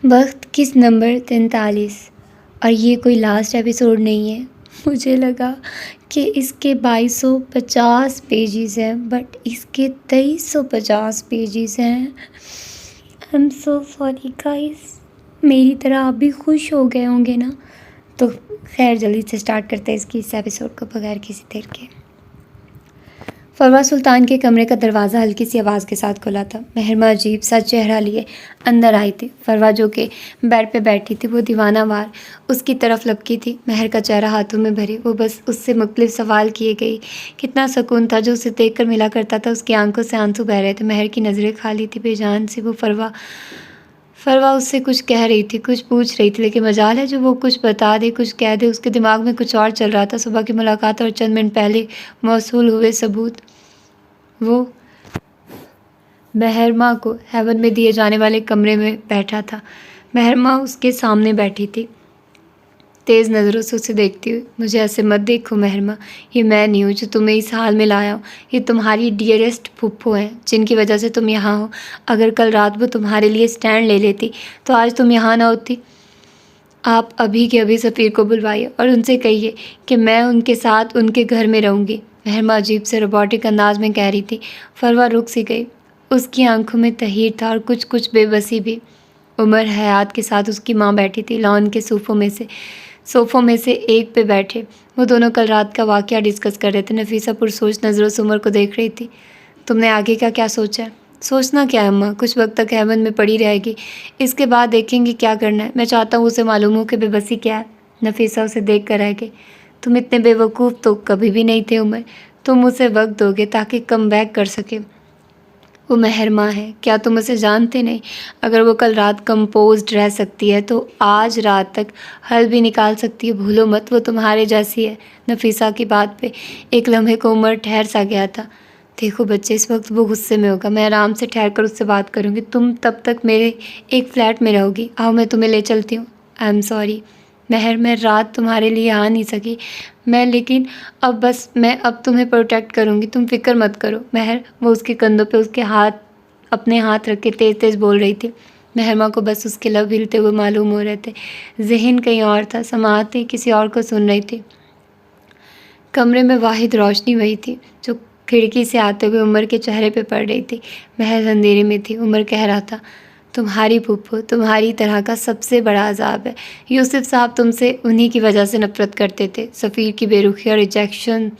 वक्त किस नंबर 43 और ये कोई लास्ट एपिसोड नहीं है। मुझे लगा कि इसके 2250 पेजेस हैं बट इसके 2350 पेजेस हैं। I am so sorry guys. मेरी तरह आप भी खुश हो गए होंगे ना। तो खैर जल्दी से स्टार्ट करते हैं इस एपिसोड को बगैर किसी देर के। फरवा सुल्तान के कमरे का दरवाज़ा हल्की सी आवाज़ के साथ खुला था। महरमा अजीब सा चेहरा लिए अंदर आई थी। फरवा जो कि बेड पे बैठी थी वो दीवानावार उसकी तरफ लपकी थी। महर का चेहरा हाथों में भरे वो बस उससे मुख्तलिफ सवाल किए गई। कितना सुकून था जो उसे देख कर मिला करता था। उसकी आंखों से आंसू बह रहे थे। महर की नज़रें खाली थी बेजान सी। वो फरवा उससे कुछ कह रही थी, कुछ पूछ रही थी, लेकिन मजाल है जो वो कुछ बता दे, कुछ कह दे। उसके दिमाग में कुछ और चल रहा था। सुबह की मुलाकात और चंद मिनट पहले मौसूल हुए सबूत। वो महरमा को हेवन में दिए जाने वाले कमरे में बैठा था। महरमा उसके सामने बैठी थी, तेज़ नज़रों से उसे देखती हुई। मुझे ऐसे मत देखो महरमा, ये मैं नहीं हूँ जो तुम्हें इस हाल में लाया हूँ। ये तुम्हारी डियरेस्ट फूफो हैं जिनकी वजह से तुम यहाँ हो। अगर कल रात वो तुम्हारे लिए स्टैंड ले लेती तो आज तुम यहाँ ना होती। आप अभी के अभी सफ़ीर को बुलवाइए और उनसे कहिए कि मैं उनके साथ उनके घर में रहूँगी। महरमा अजीब से रोबोटिक अंदाज में कह रही थी। फरवा रुक सी गई। उसकी आंखों में तहीर था और कुछ कुछ बेबसी भी। उमर हयात के साथ उसकी माँ बैठी थी लॉन के सोफ़ों में से एक पे बैठे। वो दोनों कल रात का वाक़या डिस्कस कर रहे थे। नफीसा पुरसोच नज़रों से उमर को देख रही थी। तुमने आगे का क्या सोचा है? सोचना क्या है अम्मा, कुछ वक्त तक हेवन में पड़ी रहेगी, इसके बाद देखेंगे क्या करना है। मैं चाहता हूँ उसे मालूम हो कि बेबसी क्या है। नफीसा उसे देख कर रह गई। तुम इतने बेवकूफ़ तो कभी भी नहीं थे उमर। तुम उसे वक्त दोगे ताकि कम बैक कर सके। वो महरमा है, क्या तुम उसे जानते नहीं? अगर वो कल रात कंपोज्ड रह सकती है तो आज रात तक हल भी निकाल सकती है। भूलो मत वो तुम्हारे जैसी है। नफीसा की बात पे एक लम्हे को उमर ठहर सा गया था। देखो बच्चे, इस वक्त वो गुस्से में होगा, मैं आराम से ठहर कर उससे बात करूँगी। तुम तब तक मेरे एक फ़्लैट में रहोगी। आओ मैं तुम्हें ले चलती हूँ। आई एम सॉरी महर, मैं रात तुम्हारे लिए आ नहीं सकी लेकिन अब तुम्हें प्रोटेक्ट करूँगी, तुम फिक्र मत करो महर। वो उसके कंधों पे अपने हाथ रख के तेज़ तेज़ बोल रही थी। महरमा को बस उसके लब हिलते हुए मालूम हो रहे थे। जहन कहीं और था, समाअतें किसी और को सुन रही थी। कमरे में वाहिद रोशनी वही थी जो खिड़की से आते हुए उमर के चेहरे पे पड़ रही थी। महज अंधेरे में थी। उमर कह रहा था, तुम्हारी फूफो तुम्हारी तरह का सबसे बड़ा अजाब है। यूसुफ साहब तुमसे उन्हीं की वजह से नफ़रत करते थे। सफ़ीर की बेरुखी और रिजेक्शन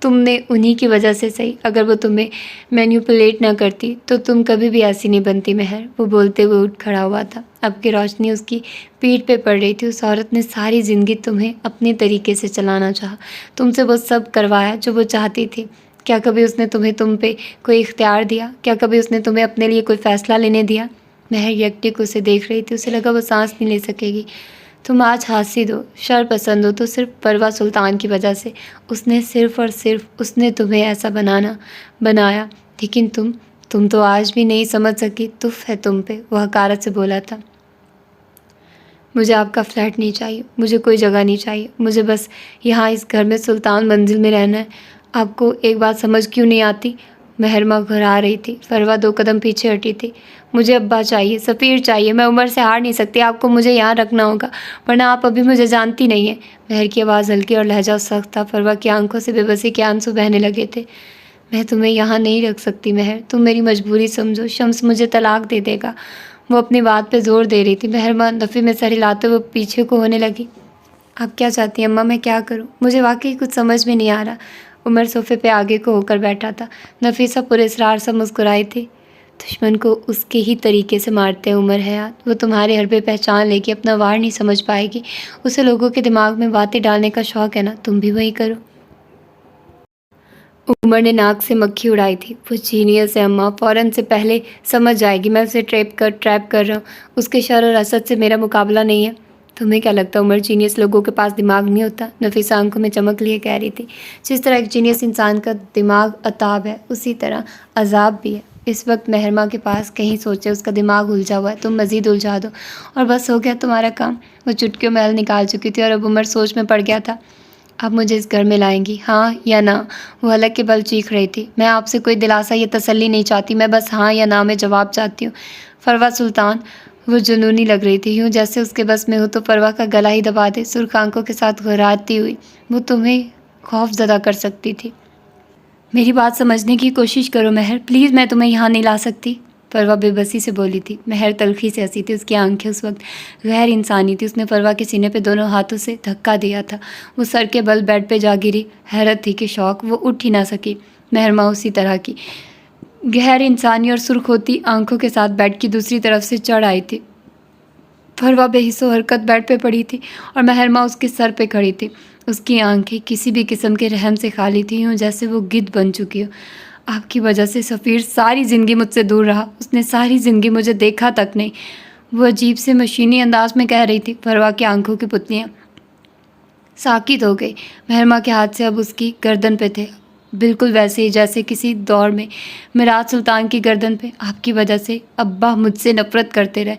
तुमने उन्हीं की वजह से सही। अगर वो तुम्हें मैन्युपुलेट ना करती तो तुम कभी भी ऐसी नहीं बनती महर। वो बोलते हुए उठ खड़ा हुआ था। अब की रोशनी उसकी पीठ पे पड़ रही थी। उस औरत ने सारी ज़िंदगी तुम्हें अपने तरीके से चलाना चाहा, तुमसे वो सब करवाया जो वो चाहती थी। क्या कभी उसने तुम पे कोई इख्तियार दिया? क्या कभी उसने तुम्हें अपने लिए कोई फ़ैसला लेने दिया? महर यकटिक उसे देख रही थी। उसे लगा वो सांस नहीं ले सकेगी। तुम आज हासिद हो, शर पसंद हो तो सिर्फ परवा सुल्तान की वजह से। उसने सिर्फ और सिर्फ उसने तुम्हें ऐसा बनाया। लेकिन तुम तो आज भी नहीं समझ सकी। तुफ है तुम पे, वो हकारत से बोला था। मुझे आपका फ़्लैट नहीं चाहिए, मुझे कोई जगह नहीं चाहिए, मुझे बस यहाँ इस घर में सुल्तान मंजिल में रहना है। आपको एक बात समझ क्यों नहीं आती? महरमा घबरा रही थी। फरवा 2 कदम पीछे हटी थी। मुझे अब्बा चाहिए, सफ़ीर चाहिए। मैं उमर से हार नहीं सकती। आपको मुझे यहाँ रखना होगा, वरना आप अभी मुझे जानती नहीं हैं। महर की आवाज़ हल्की और लहजा सख्त था। फरवा की आंखों से बेबसी के आंसू बहने लगे थे। मैं तुम्हें यहाँ नहीं रख सकती महर, तुम मेरी मजबूरी समझो। शम्स मुझे तलाक दे देगा। वो अपनी बात पे ज़ोर दे रही थी। महरमा नफ़ी में सर हिलाते हुए पीछे को होने लगी। आप क्या चाहती हैं अम्मा, मैं क्या करूं? मुझे वाकई कुछ समझ में नहीं आ रहा। उमर सोफ़े पे आगे को होकर बैठा था। नफीसा पुरस्रार सा मुस्कुराई थी। दुश्मन को उसके ही तरीके से मारते हैं उमर हयात। वो तुम्हारे हरबे पहचान लेगी, अपना वार नहीं समझ पाएगी। उसे लोगों के दिमाग में बातें डालने का शौक़ है ना, तुम भी वही करो। उमर ने नाक से मक्खी उड़ाई थी। वो जीनियस है अम्मा, फ़ौरन से पहले समझ जाएगी मैं उसे ट्रैप कर रहा हूँ। उसके शर और असद से मेरा मुकाबला नहीं है। तुम्हें क्या लगता है उमर, जीनियस लोगों के पास दिमाग नहीं होता? नफीसा आंखों में चमक लिए कह रही थी। जिस तरह एक जीनियस इंसान का दिमाग अताब है, उसी तरह अजाब भी है। इस वक्त महरमा के पास कहीं सोचे उसका दिमाग उलझा हुआ है। तुम मज़ीद उलझा दो और बस हो गया तुम्हारा काम। वो चुटकियों में हल निकाल चुकी थी और अब उमर सोच में पड़ गया था। आप मुझे इस घर में लाएंगी, हाँ या ना? वो हलक के बल चीख रही थी। मैं आपसे कोई दिलासा या तसल्ली नहीं चाहती, मैं बस हाँ या ना में जवाब चाहती हूँ। फरवा सुल्तान, वो जुनूनी लग रही थी, यूँ जैसे उसके बस में हो तो परवा का गला ही दबा दे। सुर्ख आंखों के साथ घबराती हुई वो तुम्हें खौफज़दा कर सकती थी। मेरी बात समझने की कोशिश करो महर, प्लीज़। मैं तुम्हें यहाँ नहीं ला सकती। परवा बेबसी से बोली थी। महर तल्खी से हंसी थी। उसकी आंखें उस वक्त गैर इंसानी थी। उसने परवा के सीने पे दोनों हाथों से धक्का दिया था। वो सर के बल बेड पे जा गिरी। हैरत थी कि शौक, वो उठ ही ना सकी। महरमा उसी तरह की गैर इंसानी और सुर्ख होती आंखों के साथ बेड की दूसरी तरफ से चढ़ आई थी। परवा बेहिस्सो हरकत बेड पे पड़ी थी और महरमा उसके सर पे खड़ी थी। उसकी आंखें किसी भी किस्म के रहम से खाली थी, यूँ जैसे वो गिद्ध बन चुकी हो। आपकी वजह से सफ़ीर सारी ज़िंदगी मुझसे दूर रहा। उसने सारी ज़िंदगी मुझे देखा तक नहीं। वो अजीब से मशीनी अंदाज में कह रही थी। परवा की आंखों की पुतलियाँ साकित हो गई। महरमा के हाथ से अब उसकी गर्दन पे थे, बिल्कुल वैसे ही जैसे किसी दौर में मिराज सुल्तान की गर्दन पे। आपकी वजह से अब्बा मुझसे नफरत करते रहे।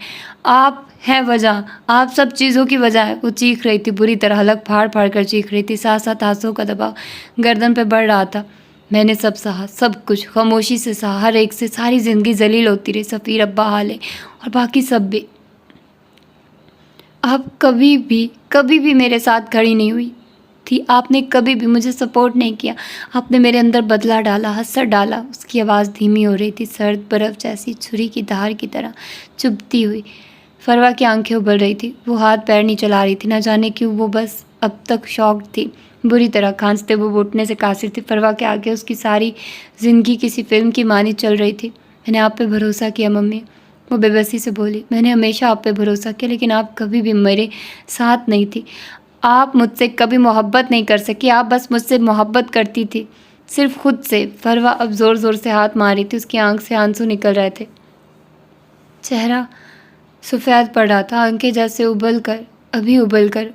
आप हैं वजह, आप सब चीज़ों की वजह है। वो चीख रही थी, बुरी तरह हलक फाड़ फाड़ कर चीख रही थी। साथ साथ आंसुओं का दबाव गर्दन पे बढ़ रहा था। मैंने सब सहा, सब कुछ खामोशी से सहा, हर एक से। सारी ज़िंदगी जलील होती रही। सफ़ीर, अब्बा, हाले और बाकी सब भी। आप कभी भी मेरे साथ खड़ी नहीं हुई थी। आपने कभी भी मुझे सपोर्ट नहीं किया। आपने मेरे अंदर बदला डाला, हसर डाला। उसकी आवाज़ धीमी हो रही थी, सर्द बर्फ़ जैसी छुरी की धार की तरह चुभती हुई। फरवा की आंखें उबल रही थी। वो हाथ पैर नहीं चला रही थी। ना जाने क्यों वो बस अब तक शॉक्ड थी। बुरी तरह खांसते वो घुटने से कासिर थी। फरवा के आगे उसकी सारी ज़िंदगी किसी फिल्म की मानी चल रही थी। मैंने आप पे भरोसा किया मम्मी, वो बेबसी से बोली। मैंने हमेशा आप पे भरोसा किया, लेकिन आप कभी भी मेरे साथ नहीं थी। आप मुझसे कभी मोहब्बत नहीं कर सकी। आप बस मुझसे मोहब्बत करती थी, सिर्फ खुद से। फरवा अब ज़ोर ज़ोर से हाथ मार रही थी। उसकी आंख से आंसू निकल रहे थे। चेहरा सफ़ेद पड़ रहा था। आंखें जैसे उबल कर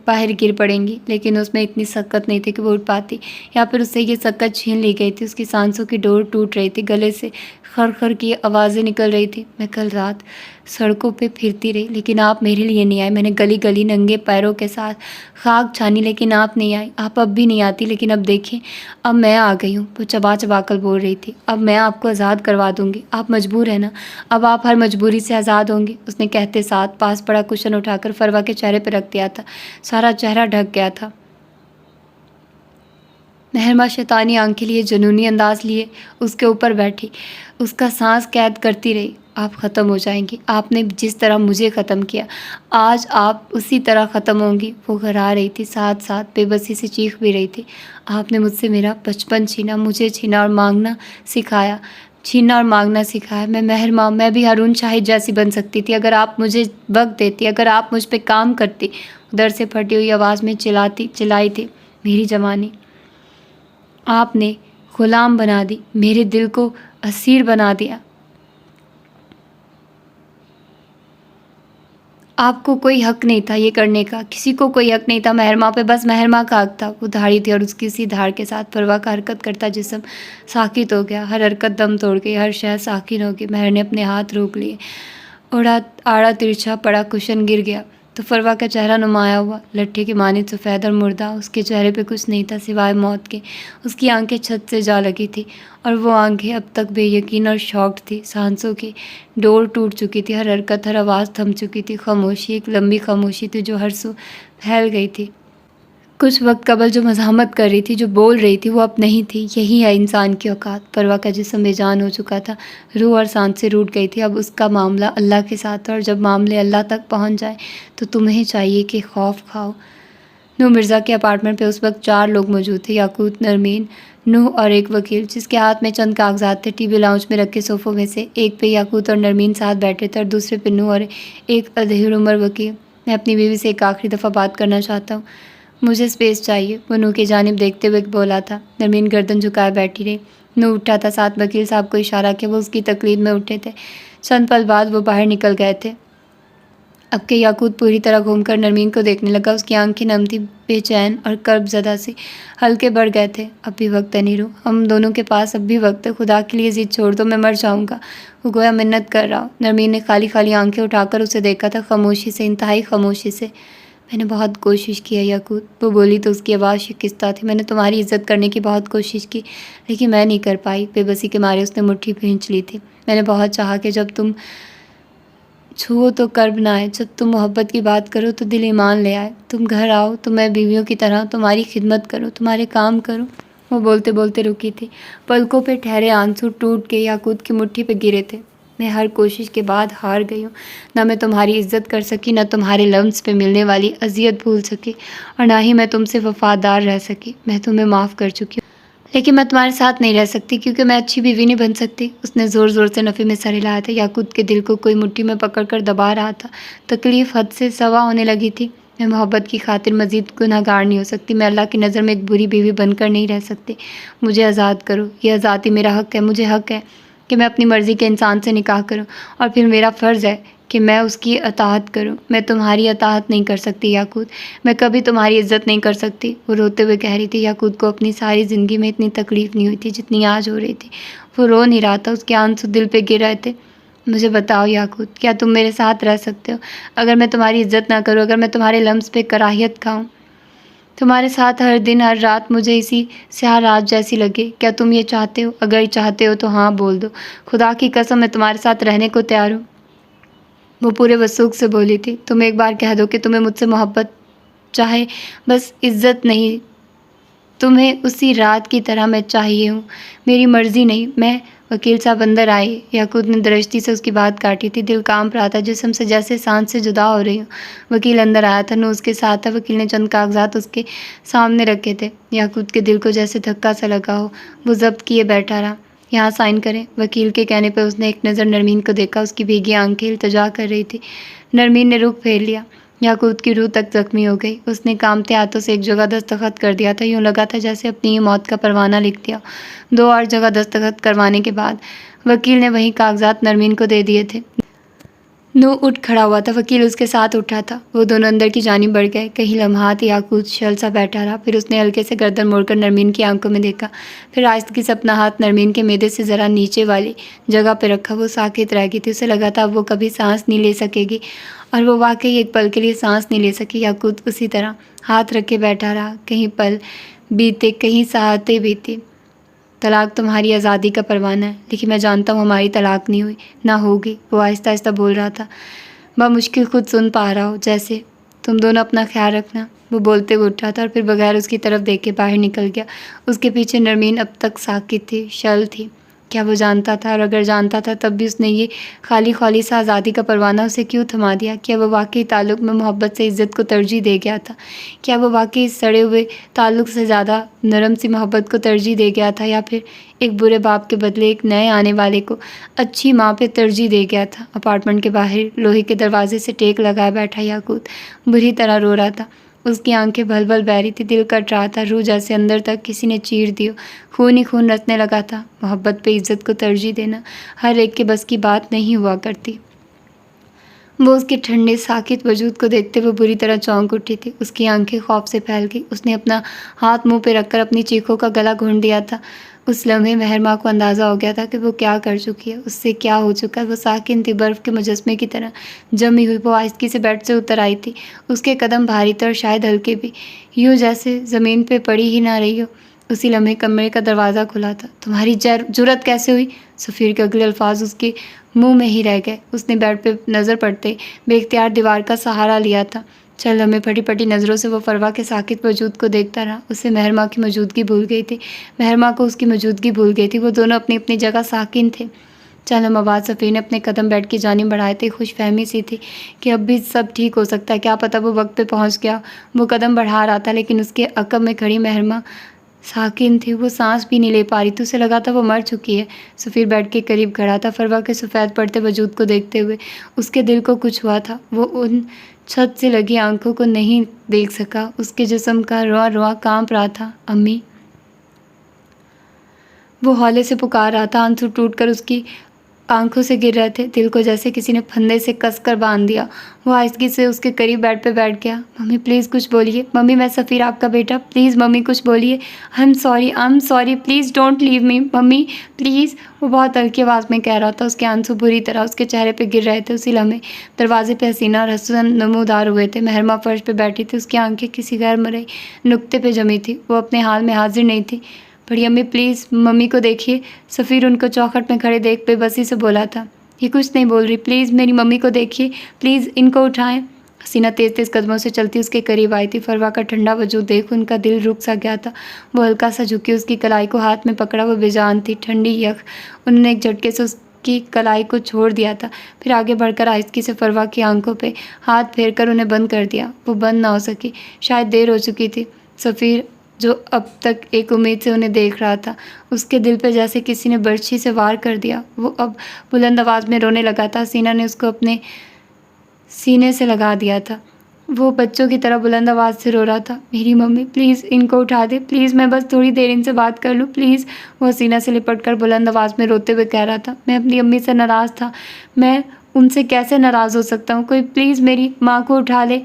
बाहर गिर पड़ेंगी, लेकिन उसमें इतनी सकत नहीं थी कि वो उठ पाती, या फिर उससे ये सकत छीन ली गई थी। उसकी सांसों की डोर टूट रही थी। गले से खर खर की आवाज़ें निकल रही थी। मैं कल रात सड़कों पे फिरती रही, लेकिन आप मेरे लिए नहीं आए। मैंने गली गली नंगे पैरों के साथ खाक छानी, लेकिन आप नहीं आई। आप अब भी नहीं आती, लेकिन अब देखें, अब मैं आ गई हूँ। वो चबा चबा कर बोल रही थी। अब मैं आपको आज़ाद करवा दूँगी। आप मजबूर है ना? अब आप हर मजबूरी से आज़ाद होंगी। उसने कहते साथ पास पड़ा कुशन उठाकर फरवा के चेहरे पर रख दिया था। सारा चेहरा ढक गया था। महरमा शैतानी आंखें लिए, जुनूनी अंदाज लिए उसके ऊपर बैठी, उसका सांस कैद करती रही। आप ख़त्म हो जाएंगी। आपने जिस तरह मुझे ख़त्म किया, आज आप उसी तरह ख़त्म होंगी। वो घबरा रही थी, साथ साथ बेबसी से चीख भी रही थी। आपने मुझसे मेरा बचपन छीना, मुझे छीना और मांगना सिखाया। मैं महरमा, मैं भी हारून शाहिद जैसी बन सकती थी अगर आप मुझे वक्त देती, अगर आप मुझ पे काम करती। दर्द से फटी हुई आवाज़ में चिल्लाई थी। मेरी जवानी आपने ग़ुलाम बना दी, मेरे दिल को असीर बना दिया। आपको कोई हक नहीं था ये करने का, किसी को कोई हक नहीं था। महरमा पे बस महरमा का हक था। वो धाड़ी थी और उसकी उसी धार के साथ परवा का हरकत करता जिस्म साकित हो गया। हर हरकत दम तोड़ गई, हर शय साकिन हो गई। महर ने अपने हाथ रोक लिए। आड़ा तिरछा पड़ा कुशन गिर गया तो फरवा का चेहरा नुमाया हुआ, लट्ठे के मानित सफ़ेद और मुर्दा। उसके चेहरे पे कुछ नहीं था सिवाय मौत के। उसकी आंखें छत से जा लगी थी और वो आंखें अब तक बेयकीन और शॉक्ड थी। सांसों की डोर टूट चुकी थी, हर हरकत, हर आवाज़ थम चुकी थी। खामोशी, एक लंबी खामोशी थी जो हर सू फैल गई थी। कुछ वक्त कबल जो मज़ाहमत कर रही थी, जो बोल रही थी, वो अब नहीं थी। यही है इंसान की औकात। परवा का जिस्म बेजान हो चुका था, रूह और सांस से रूठ गई थी। अब उसका मामला अल्लाह के साथ है, और जब मामले अल्लाह तक पहुंच जाए तो तुम्हें चाहिए कि खौफ खाओ। नूह मिर्ज़ा के अपार्टमेंट पे उस वक्त 4 लोग मौजूद थे। याकूत, नरमीन, नूह और एक वकील, जिसके हाथ में चंद कागजात थे। टीवी लाउंज में रखे सोफ़ों में से एक पे याकूत और नरमीन साथ बैठे थे और दूसरे पे नूह और एक अधेड़ उम्र वकील। मैं अपनी बीवी से एक आखिरी दफ़ा बात करना चाहता हूँ, मुझे स्पेस चाहिए, वो नूह की जानिब देखते हुए बोला था। नरमीन गर्दन झुकाए बैठी रही। नूह उठा था, साथ वकील साहब को इशारा किया। वो उसकी तकलीद में उठे थे। चंद पल बाद वो बाहर निकल गए थे। अब के याकूत पूरी तरह घूमकर नरमीन को देखने लगा। उसकी आंखें नम थी, बेचैन और कर्बज़दा सी। हल्के बढ़ गए थे। अब भी वक्त है नीरू, हम दोनों के पास अब भी वक्त है। खुदा के लिए ज़िद छोड़ दो, मैं मर जाऊँगा। वो गोया मिन्नत कर रहा। नरमीन ने खाली खाली आंखें उठाकर उसे देखा था, खामोशी से, इंतहाई खामोशी से। मैंने बहुत कोशिश की है याकूत, वो बोली तो उसकी आवाज़ शिकस्ता थी। मैंने तुम्हारी इज्जत करने की बहुत कोशिश की, लेकिन मैं नहीं कर पाई। बेबसी के मारे उसने मुट्ठी भींच ली थी। मैंने बहुत चाहा कि जब तुम छुओ तो कर्ब ना आए, जब तुम मोहब्बत की बात करो तो दिल ईमान ले आए। तुम घर आओ तो मैं बीवियों की तरह तुम्हारी खिदमत करूँ, तुम्हारे काम करूँ। वो बोलते बोलते रुकी थी। पलकों पे ठहरे आंसू टूट के याकूत की मुट्ठी पे गिरे थे। मैं हर कोशिश के बाद हार गई हूँ। ना मैं तुम्हारी इज्जत कर सकी, ना तुम्हारे लफ्ज़ पे मिलने वाली अजियत भूल सकी, और ना ही मैं तुमसे वफादार रह सकी। मैं तुम्हें माफ़ कर चुकी हूँ, लेकिन मैं तुम्हारे साथ नहीं रह सकती, क्योंकि मैं अच्छी बीवी नहीं बन सकती। उसने ज़ोर ज़ोर से नफ़े में सर हिलाया था। याकूत के दिल को कोई मुट्ठी में पकड़कर दबा रहा था। तकलीफ़ हद से सवा होने लगी थी। मैं मोहब्बत की खातिर मज़ीद गुनहगार नहीं हो सकती। मैं अल्लाह की नज़र में एक बुरी बीवी बनकर नहीं रह सकती। मुझे आज़ाद करो। यह आज़ादी मेरा हक़ है। मुझे हक़ है कि मैं अपनी मर्ज़ी के इंसान से निकाह करूं, और फिर मेरा फ़र्ज़ है कि मैं उसकी अताअत करूं। मैं तुम्हारी अताअत नहीं कर सकती याकूत। मैं कभी तुम्हारी इज़्ज़त नहीं कर सकती। वो रोते हुए कह रही थी। याकूत को अपनी सारी ज़िंदगी में इतनी तकलीफ़ नहीं हुई थी जितनी आज हो रही थी। वो रो नहीं रहा था, उसके आंसू दिल पे गिर रहे थे। मुझे बताओ याकूत, क्या तुम मेरे साथ रह सकते हो? अगर मैं तुम्हारी इज़्ज़त ना करूँ, अगर मैं तुम्हारे लम्स पे कराहियत खाऊँ, तुम्हारे साथ हर दिन हर रात मुझे इसी स्याह रात जैसी लगे, क्या तुम ये चाहते हो? अगर चाहते हो तो हाँ बोल दो। खुदा की कसम, मैं तुम्हारे साथ रहने को तैयार हूँ। वो पूरे वसूख से बोली थी। तुम एक बार कह दो कि तुम्हें मुझसे मोहब्बत, चाहे बस इज़्ज़त नहीं, तुम्हें उसी रात की तरह मैं चाहिए हूँ। मेरी मर्ज़ी नहीं। मैं वकील साहब अंदर आए। याकूत ने दृष्टि से उसकी बात काटी थी। दिल कांप रहा था, जिस्म से जैसे सांस से जुदा हो रही हूँ। वकील अंदर आया था। नू उसके साथ था। वकील ने चंद कागजात उसके सामने रखे थे। याकूत के दिल को जैसे धक्का सा लगा हो। वो जब्त किए बैठा रहा। यहाँ साइन करें। वकील के कहने पर उसने एक नज़र नरमीन को देखा। उसकी भीगी आंखें इल्तिजा कर रही थी। नरमीन ने रुख फेर लिया। याकूत की रूह तक जख्मी हो गई। उसने कांपते हाथों से एक जगह दस्तखत कर दिया था। यूँ लगा था जैसे अपनी ही मौत का परवाना लिख दिया। 2 और जगह दस्तखत करवाने के बाद वकील ने वही कागजात नरमीन को दे दिए थे। नू उठ खड़ा हुआ था। वकील उसके साथ उठा था। वो दोनों अंदर की जानिब बढ़ गए। कहीं लम्हात याकूत शल सा बैठा रहा। फिर उसने हल्के से गर्दन मोड़कर नरमीन की आंखों में देखा। फिर आहिस्तगी से अपना हाथ नरमीन के मैदे से ज़रा नीचे वाली जगह पर रखा। वो साकित रह गई थी। उसे लगा था अब वो कभी सांस नहीं ले सकेगी, और वो वाकई एक पल के लिए सांस नहीं ले सकी। याकूत उसी तरह हाथ रखे बैठा रहा। कहीं पल बीते, कहीं साहतें बीती। तलाक तुम्हारी आज़ादी का परवाना है, लेकिन मैं जानता हूँ हमारी तलाक नहीं हुई, ना होगी। वो आहिस्ता आहिस्ता बोल रहा था, मुश्किल खुद सुन पा रहा हो। जैसे तुम दोनों अपना ख्याल रखना। वो बोलते हुए उठा था और फिर बगैर उसकी तरफ देखे बाहर निकल गया। उसके पीछे नरमीन अब तक साकित थी, शल थी। क्या वो जानता था? और अगर जानता था तब भी उसने ये खाली खाली सा आज़ादी का परवाना उसे क्यों थमा दिया? क्या वो वाकई ताल्लुक़ में मोहब्बत से इज़्ज़त को तरजीह दे गया था? क्या वो वाकई इस सड़े हुए ताल्लुक़ से ज़्यादा नरम सी मोहब्बत को तरजीह दे गया था, या फिर एक बुरे बाप के बदले एक नए आने वाले को अच्छी माँ पे तरजीह दे गया था? अपार्टमेंट के बाहर लोहे के दरवाजे से टेक लगाए बैठा याकूत बुरी तरह रो रहा था। उसकी आंखें भल भल बह रही थी। दिल कट रहा था। रूह जैसे अंदर तक किसी ने चीर दी हो। खून ही खून रचने लगा था। मोहब्बत पे इज़्ज़त को तरजीह देना हर एक के बस की बात नहीं हुआ करती। वो उसके ठंडे साकित वजूद को देखते हुए बुरी तरह चौंक उठी थी। उसकी आंखें खौफ से फैल गई। उसने अपना हाथ मुंह पे रखकर अपनी चीखों का गला घोंट दिया था। उस लम्हे महरमा को अंदाज़ा हो गया था कि वो क्या कर चुकी है, उससे क्या हो चुका है। वो साकिन थी, बर्फ़ के मुजस्मे की तरह जमी हुई। वो आहिस्ती से बेड से उतर आई थी। उसके कदम भारी थे और शायद हल्के भी, यूँ जैसे ज़मीन पे पड़ी ही ना रही हो। उसी लम्हे कमरे का दरवाज़ा खुला था। तुम्हारी जुर्रत कैसे हुई? सफ़ीर के अगले अल्फाज उसके मुंह में ही रह गए। उसने बेड पे नज़र पड़ते बेख्तियार दीवार का सहारा लिया था। चल हमें फटी फटी नज़रों से वो फरवा के साकित वजूद को देखता रहा। उससे महरमा की मौजूदगी भूल गई थी। महरमा को उसकी मौजूदगी भूल गई थी। वो दोनों अपनी अपनी जगह साकिन थे। चल हम आवाज़ सफ़ीर ने अपने कदम बेड की जानिब बढ़ाए थे। खुशफहमी सी थी कि अब भी सब ठीक हो सकता है। क्या पता वो वक्त पे पहुंच गया। वो कदम बढ़ा रहा था, लेकिन उसके अकब में खड़ी महरमा साकिन थी। वो सांस भी नहीं ले पा रही थी। उसे लगा था वो मर चुकी है। सफ़ीर बेड के करीब खड़ा था, फरवा के सफ़ेद पड़ते वजूद को देखते हुए। उसके दिल को कुछ हुआ था। वो उन छत से लगी आंखों को नहीं देख सका। उसके जिस्म का रुआ रुआ कांप रहा था। अम्मी, वो हौले से पुकार रहा था। आंसू टूटकर उसकी आंखों से गिर रहे थे। दिल को जैसे किसी ने फंदे से कसकर बांध दिया। वो आहिस्तगी से उसके करीब बेड पे बैठ गया। मम्मी प्लीज़ कुछ बोलिए। मम्मी मैं सफ़ीर आपका बेटा, प्लीज़ मम्मी कुछ बोलिए। I am sorry, please don't leave me mummy please. वो बहुत हल्की आवाज़ में कह रहा था। उसके आंसू बुरी तरह उसके चेहरे पे गिर रहे थे। उसी लम्हे दरवाजे पे हसीना और हसन नमूदार हुए थे। महरमा फर्श पे बैठी थी। उसकी आंखें किसी गैर मरई नुक्ते पे जमी थी। वो अपने हाल में हाजिर नहीं थी। बड़ी अम्मी प्लीज़ मम्मी को देखिए। सफ़ीर उनको चौखट में खड़े देख बेबसी से बोला था। ये कुछ नहीं बोल रही, प्लीज़ मेरी मम्मी को देखिए, प्लीज़ इनको उठाएं। हसीना तेज़ तेज़ कदमों से चलती उसके करीब आई थी। फरवा का ठंडा वजूद देख उनका दिल रुक सा गया था। वो हल्का सा झुकी उसकी कलाई को हाथ में पकड़ा, वो बेजान थी, ठंडी यख। उन्होंने एक झटके से उसकी कलाई को छोड़ दिया था, फिर आगे बढ़कर आहिस्ती से फरवा की आंखों पे हाथ फेर कर उन्हें बंद कर दिया। वो बंद ना हो सकी, शायद देर हो चुकी थी। सफ़ीर जो अब तक एक उम्मीद से उन्हें देख रहा था, उसके दिल पे जैसे किसी ने बर्छी से वार कर दिया। वो अब बुलंद आवाज़ में रोने लगा था। हसीना ने उसको अपने सीने से लगा दिया था। वो बच्चों की तरह बुलंद आवाज़ से रो रहा था, मेरी मम्मी प्लीज़ इनको उठा दे, प्लीज़ मैं बस थोड़ी देर इनसे बात कर लूँ प्लीज़। वो हसीना से लिपट कर बुलंद आवाज़ में रोते हुए कह रहा था, मैं अपनी अम्मी से नाराज़ था, मैं उनसे कैसे नाराज़ हो सकता हूँ, कोई प्लीज़ मेरी माँ को उठा ले,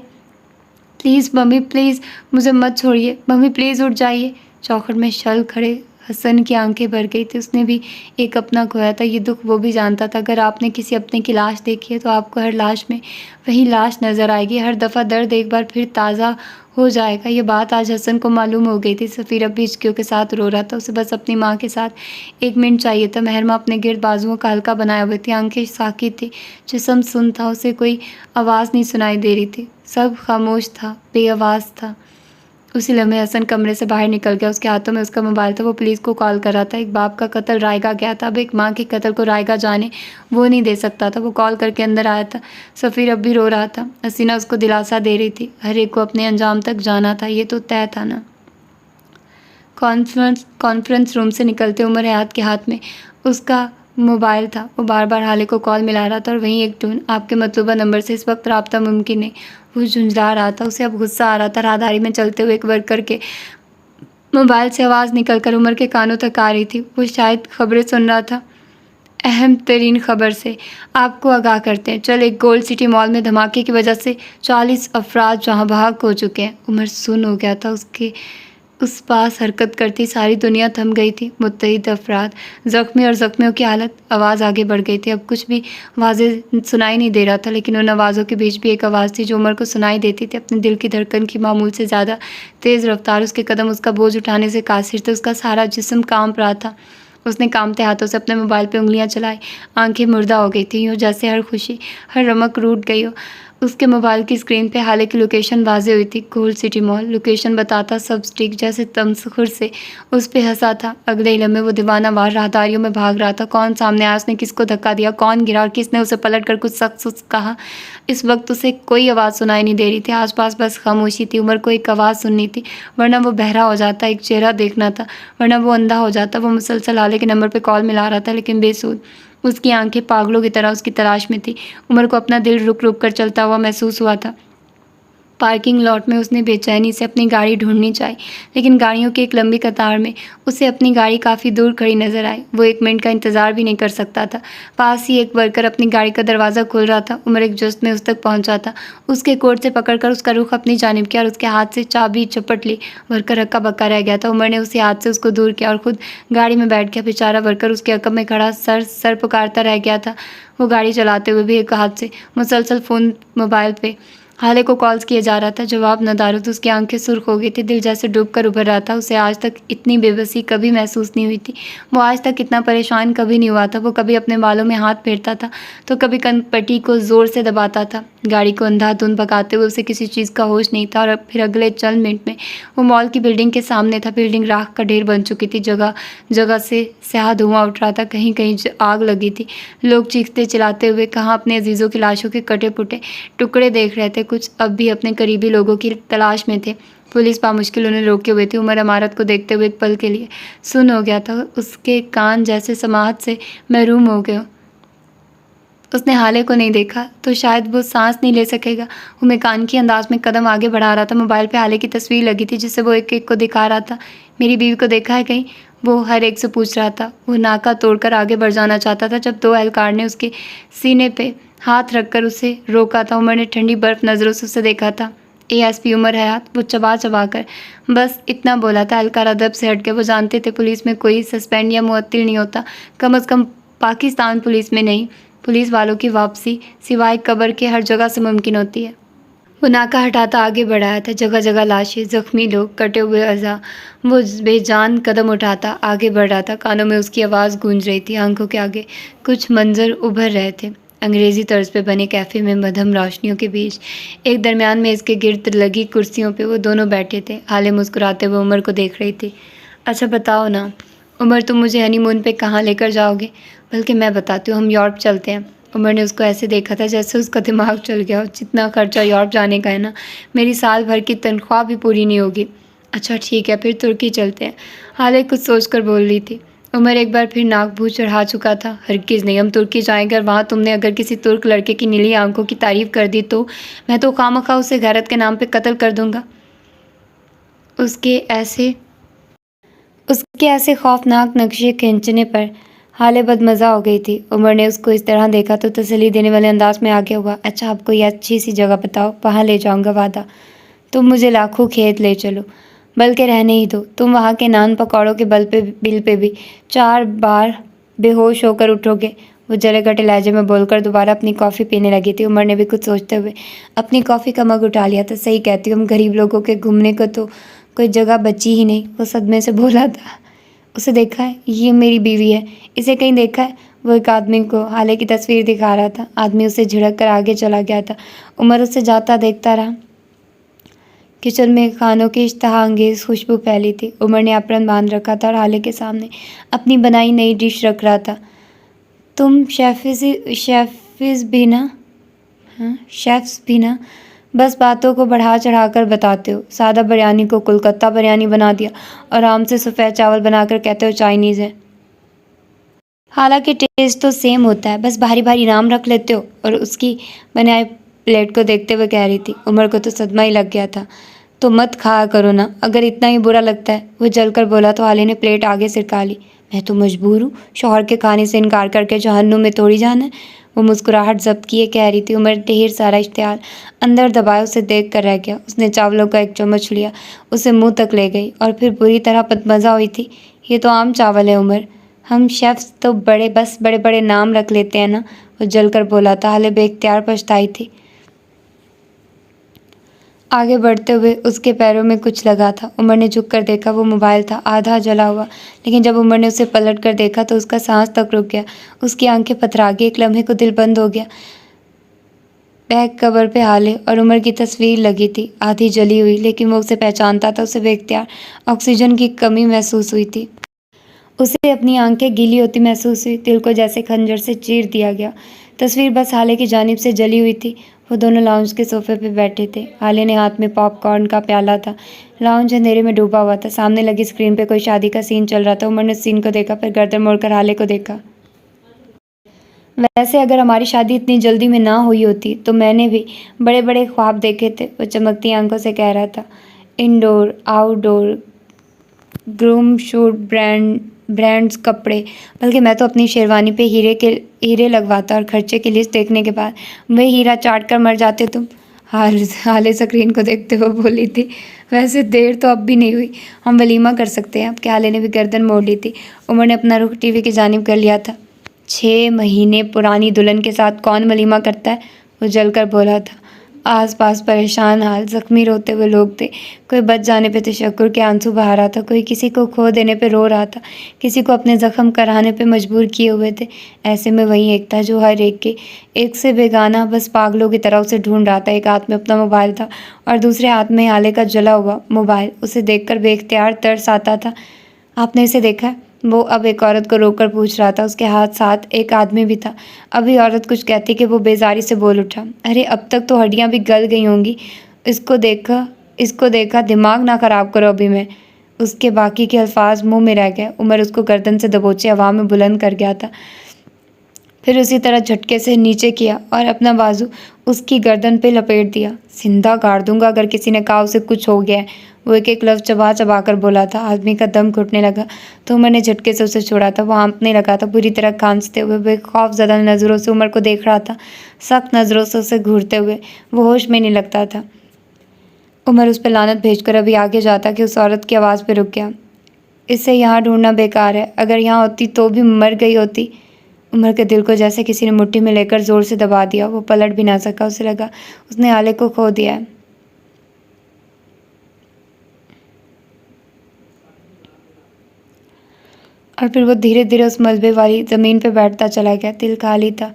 प्लीज़ मम्मी प्लीज़ मुझे मत छोड़िए, मम्मी प्लीज़ उठ जाइए। चौखट में शल खड़े हसन की आंखें भर गई थी। उसने भी एक अपना खोया था, ये दुख वो भी जानता था। अगर आपने किसी अपने की लाश देखी है तो आपको हर लाश में वही लाश नज़र आएगी, हर दफ़ा दर्द एक बार फिर ताज़ा हो जाएगा। ये बात आज हसन को मालूम हो गई थी। सफ़ीर अब भी हिचकियों के साथ रो रहा था, उसे बस अपनी माँ के साथ 1 मिनट चाहिए था। महरमा अपने गिर्द बाजुओं का हल्का बनाए हुए थी, आंखें साकित थी, जिस्म सुन था, उसे कोई आवाज़ नहीं सुनाई दे रही थी, सब खामोश था, बेआवाज़ था। उसी लम्हे हसन कमरे से बाहर निकल गया। उसके हाथों में उसका मोबाइल था, वो पुलिस को कॉल कर रहा था। एक बाप का कत्ल रायगा गया था, अब एक माँ के कत्ल को रायगा जाने वो नहीं दे सकता था। वो कॉल करके अंदर आया था। सफ़ीर अब भी रो रहा था। हसीना उसको दिलासा दे रही थी, हर एक को अपने अंजाम तक जाना था, ये तो तय था ना। कॉन्फ्रेंस रूम से निकलते उमर हयात के हाथ में उसका मोबाइल था। वो बार बार हाले को कॉल मिला रहा था और वहीं एक टून, आपके मतलूबा नंबर से इस वक्त रब्ता मुमकिन नहीं। वो झुंझला रहा था, उसे अब गुस्सा आ रहा था। राहदारी में चलते हुए एक वर्कर के मोबाइल से आवाज़ निकलकर उमर के कानों तक आ रही थी। वो शायद खबरें सुन रहा था। अहम तरीन खबर से आपको आगाह करते हैं, चल एक गोल्ड सिटी मॉल में धमाके की वजह से 40 अफराद जहाँ बहक हो चुके हैं। उमर सुन हो गया था। उसके उस पास हरकत करती सारी दुनिया थम गई थी। मुत्तहिद अफराद, ज़ख्मी और ज़ख्मियों की हालत। आवाज़ आगे बढ़ गई थी। अब कुछ भी वाज़ेह सुनाई नहीं दे रहा था, लेकिन उन आवाज़ों के बीच भी एक आवाज़ थी जो उमर को सुनाई देती थी, अपने दिल की धड़कन की मामूल से ज़्यादा तेज़ रफ्तार। उसके कदम उसका बोझ उठाने से कासिर थे, उसका सारा जिस्म कांप रहा था। उसने कांपते हाथों से अपने मोबाइल पे उंगलियां चलाई, आंखें मुर्दा हो गई थी, यूँ जैसे हर खुशी, हर रमक रूठ गई हो। उसके मोबाइल की स्क्रीन पे हाले की लोकेशन वाज़े हुई थी, गोल्ड सिटी मॉल। लोकेशन बताता सब स्टिक जैसे तमस्खुर से उस पे हंसा था। अगले ही लम्हे वो दीवाना वार राहदारियों में भाग रहा था। कौन सामने आया, उसने किसको धक्का दिया, कौन गिरा और किसने उसे पलट कर कुछ सख्त कहा। इस वक्त उसे कोई आवाज़ सुनाई नहीं दे रही थी। आसपास बस खामोशी थी। उमर को एक आवाज़ सुननी थी, वरना वो बहरा हो जाता, एक चेहरा देखना था, वरना वो अंधा हो जाता। वो मुसलसल हाले के नंबर पर कॉल मिला रहा था, लेकिन बेसूद। उसकी आंखें पागलों की तरह उसकी तलाश में थी। उमर को अपना दिल रुक रुक कर चलता हुआ महसूस हुआ था। पार्किंग लॉट में उसने बेचैनी से अपनी गाड़ी ढूंढनी चाहिए, लेकिन गाड़ियों की एक लंबी कतार में उसे अपनी गाड़ी काफ़ी दूर खड़ी नजर आई। वो 1 मिनट का इंतज़ार भी नहीं कर सकता था। पास ही एक वर्कर अपनी गाड़ी का दरवाज़ा खोल रहा था। उमर एक जस्त में उस तक पहुंचा था, उसके कोट से पकड़कर उसका रुख अपनी जानिब किया और उसके हाथ से चाबी चपट ली। वर्कर हक्का बक्का रह गया था। उमर ने उसी हाथ से उसको दूर किया और खुद गाड़ी में बैठ गया। बेचारा वर्कर उसके अकब में खड़ा सर सर पुकारता रह गया था। वो गाड़ी चलाते हुए भी एक हाथ से मुसलसल फ़ोन मोबाइल पे हाले को कॉल्स किए जा रहा था। जवाब नदारद। उसकी आंखें सुर्ख हो गई थी, दिल जैसे डूब कर उभर रहा था। उसे आज तक इतनी बेबसी कभी महसूस नहीं हुई थी। वो आज तक इतना परेशान कभी नहीं हुआ था। वो कभी अपने बालों में हाथ फेरता था तो कभी कनपट्टी को ज़ोर से दबाता था। गाड़ी को अंधाधुंध भगाते हुए उसे किसी चीज़ का होश नहीं था। और फिर अगले चंद मिनट में वो मॉल की बिल्डिंग के सामने था। बिल्डिंग राख का ढेर बन चुकी थी, जगह जगह से स्याह धुआं उठ रहा था, कहीं कहीं आग लगी थी। लोग चीखते चिल्लाते हुए कहाँ अपने अजीज़ों की लाशों के कटे पुटे टुकड़े देख रहे थे, कुछ अब भी अपने करीबी लोगों की तलाश में थे। पुलिस बामुश्किल उन्हें रोके हुए थी। उमर इमारत को देखते हुए एक पल के लिए सुन हो गया था। उसके कान जैसे समाहत से महरूम हो गए। उसने हाले को नहीं देखा तो शायद वो सांस नहीं ले सकेगा। वो मेकानिकी अंदाज में कदम आगे बढ़ा रहा था। मोबाइल पे हाले की तस्वीर लगी थी जिसे वो एक एक को दिखा रहा था। मेरी बीवी को देखा है कहीं, वो हर एक से पूछ रहा था। वो नाका तोड़कर आगे बढ़ जाना चाहता था जब 2 एहलकार ने उसके सीने पे हाथ रखकर उसे रोका था। उमर ने ठंडी बर्फ नज़रों से उसे देखा था। एएसपी उमर हयात। वो चबा चबा कर बस इतना बोला था। एहलकार अदब से हट गए। वो जानते थे पुलिस में कोई सस्पेंड या मुअत्तिल नहीं होता, कम अज़ कम पाकिस्तान पुलिस में नहीं। पुलिस वालों की वापसी सिवाय कब्र के हर जगह से मुमकिन होती है, वो नाका हटाता आगे बढ़ाया था। जगह जगह लाशें, जख्मी लोग, कटे हुए अज़ा। वो बेजान कदम उठाता आगे बढ़ रहा था। कानों में उसकी आवाज़ गूंज रही थी। आंखों के आगे कुछ मंजर उभर रहे थे। अंग्रेज़ी तर्ज पे बने कैफ़े में मध्यम रोशनियों के बीच एक दरमियान में इसके गिर्द लगी कुर्सियों पे वो दोनों बैठे थे। हाले मुस्कुराते हुए उमर को देख रही थी। अच्छा बताओ ना उमर, तुम मुझे हनीमून पे कहाँ लेकर जाओगे? बल्कि मैं बताती हूँ, हम यूरोप चलते हैं। उमर ने उसको ऐसे देखा था जैसे उसका दिमाग चल गया हो। जितना खर्चा यूरोप जाने का है ना, मेरी साल भर की तनख्वाह भी पूरी नहीं होगी। अच्छा ठीक है, फिर तुर्की चलते हैं। हाले कुछ सोचकर बोल रही थी। उमर एक बार फिर नाक भू चढ़ा चुका था। हरगिज़ नहीं, हम तुर्की जाएंगे और वहाँ तुमने अगर किसी तुर्क लड़के की नीली आंखों की तारीफ़ कर दी तो मैं तो खामखा उसे गैरत के नाम पे कत्ल कर दूंगा। उसके ऐसे उसके ऐसे खौफनाक नक्शे खींचने पर हाले बदमज़ा हो गई थी। उमर ने उसको इस तरह देखा तो तसल्ली देने वाले अंदाज में आगे हुआ। अच्छा आप कोई अच्छी सी जगह बताओ, वहाँ ले जाऊँगा वादा। तुम मुझे लाखों खेत ले चलो, बल्कि रहने ही दो। तुम वहाँ के नान पकौड़ों के बिल पे भी 4 बार बेहोश होकर उठोगे। वो जले घटे लहजे में बोलकर दोबारा अपनी कॉफ़ी पीने लगी थी। उमर ने भी कुछ सोचते हुए अपनी कॉफ़ी का मग उठा लिया था। सही कहती हूँ, हम गरीब लोगों के घूमने को तो कोई जगह बची ही नहीं। वो सदमे से बोला था। उसे देखा है? ये मेरी बीवी है। इसे कहीं देखा है? वो एक आदमी को हाले की तस्वीर दिखा रहा था। आदमी उसे झिड़क कर आगे चला गया था। उमर उसे जाता देखता रहा। किचन में खानों की इश्तहा अंगेज खुशबू फैली थी। उमर ने अपरन बांध रखा था और हाले के सामने अपनी बनाई नई डिश रख रहा था। तुम शेफ़िज़ भी ना? हाँ, शेफ़्स भी ना? बस बातों को बढ़ा चढ़ाकर बताते हो। सादा बिरयानी को कोलकाता बिरयानी बना दिया और आम से सफ़ेद चावल बनाकर कहते हो चाइनीज़ है। हालांकि टेस्ट तो सेम होता है, बस भारी भारी नाम रख लेते हो। और उसकी बनाई प्लेट को देखते हुए कह रही थी। उमर को तो सदमा ही लग गया था। तो मत खाया करो ना, अगर इतना ही बुरा लगता है। वो जलकर बोला तो हाले ने प्लेट आगे सिरका ली। मैं तो मजबूर हूँ, शौहर के खाने से इनकार करके जहन्नुम में थोड़ी जाना है। वो मुस्कुराहट जब्त किए कह रही थी। उमर ढेर सारा इश्तिहार अंदर दबाए उसे देख कर रह गया। उसने चावलों का एक चम्मच लिया, उसे मुंह तक ले गई और फिर बुरी तरह बदमज़ा हुई थी। ये तो आम चावल है उमर, हम शेफ्स तो बड़े बड़े नाम रख लेते हैं ना। वो जलकर बोला था। हाले बेख्तियार पछताई थी। आगे बढ़ते हुए उसके पैरों में कुछ लगा था। उमर ने झुककर देखा, वो मोबाइल था, आधा जला हुआ। लेकिन जब उमर ने उसे पलट कर देखा तो उसका सांस तक रुक गया। उसकी आंखें पथरा गई। एक लम्हे को दिल बंद हो गया। बैक कवर पे हाले और उमर की तस्वीर लगी थी, आधी जली हुई, लेकिन वो उसे पहचानता था। उसे बेख्तियार ऑक्सीजन की कमी महसूस हुई थी। उसे अपनी आंखें गीली होती महसूस हुई। दिल को जैसे खंजर से चीर दिया गया। तस्वीर बस हाले की जानिब से जली हुई थी। वो दोनों लाउंज के सोफे पे बैठे थे। हाले ने हाथ में पॉपकॉर्न का प्याला था। लाउंज अंधेरे में डूबा हुआ था। सामने लगी स्क्रीन पे कोई शादी का सीन चल रहा था। उमर ने सीन को देखा, फिर गर्दन मोड़कर हाले को देखा। वैसे अगर हमारी शादी इतनी जल्दी में ना हुई होती तो मैंने भी बड़े बड़े ख्वाब देखे थे। वो चमकती आंखों से कह रहा था। Indoor, outdoor, groom shoot, brands, कपड़े। बल्कि मैं तो अपनी शेरवानी पे हीरे लगवाता और खर्चे की लिस्ट देखने के बाद वही हीरा चाट कर मर जाते तुम। हाले स्क्रीन को देखते हुए बोली थी। वैसे देर तो अब भी नहीं हुई, हम वलीमा कर सकते हैं। अब के हाले ने भी गर्दन मोड़ ली थी। उमर ने अपना रुख टीवी की जानिब कर लिया था। 6 महीने पुरानी दुल्हन के साथ कौन वलीमा करता है? वो जलकर बोला था। आसपास परेशान हाल, जख्मी रोते हुए लोग थे। कोई बच जाने पे तशक्कुर के आंसू बहा रहा था, कोई किसी को खो देने पे रो रहा था, किसी को अपने जख्म कराने पे मजबूर किए हुए थे। ऐसे में वही एक था जो हर एक से बेगाना, बस पागलों की तरह उसे ढूंढ रहा था। एक हाथ में अपना मोबाइल था और दूसरे हाथ में हाले का जला हुआ मोबाइल। उसे देखकर बेख्तियार तरस आता था। आपने इसे देखा है? वो अब एक औरत को रोककर पूछ रहा था। उसके हाथ साथ एक आदमी भी था। अभी औरत कुछ कहती कि वो बेजारी से बोल उठा। अरे अब तक तो हड्डियां भी गल गई होंगी। इसको देखा, दिमाग ना खराब करो अभी मैं। उसके बाकी के अल्फाज मुंह में रह गए। उमर उसको गर्दन से दबोचे हवा में बुलंद कर गया था, फिर उसी तरह झटके से नीचे किया और अपना बाजू उसकी गर्दन पे लपेट दिया। जिंदा गाड़ दूंगा अगर किसी ने कहा उसे कुछ हो गया है। वो एक लफ्ज़ चबा चबा कर बोला था। आदमी का दम घुटने लगा तो मैंने झटके से उसे छोड़ा था। वो हाँफने लगा था, बुरी तरह खांसते हुए। वो खौफज़दा नज़रों से उमर को देख रहा था, सख्त नज़रों से उसे घूरते हुए। वो होश में नहीं लगता था। उमर उस पर लानत भेजकर अभी आगे जाता कि उस औरत की आवाज़ पर रुक गया। इसे यहाँ ढूंढना बेकार है, अगर यहाँ होती तो भी मर गई होती। उमर के दिल को जैसे किसी ने मुट्ठी में लेकर जोर से दबा दिया। वो पलट भी ना सका। उसे लगा उसने आले को खो दिया है। और फिर वो धीरे धीरे उस मलबे वाली ज़मीन पे बैठता चला गया। दिल खाली था,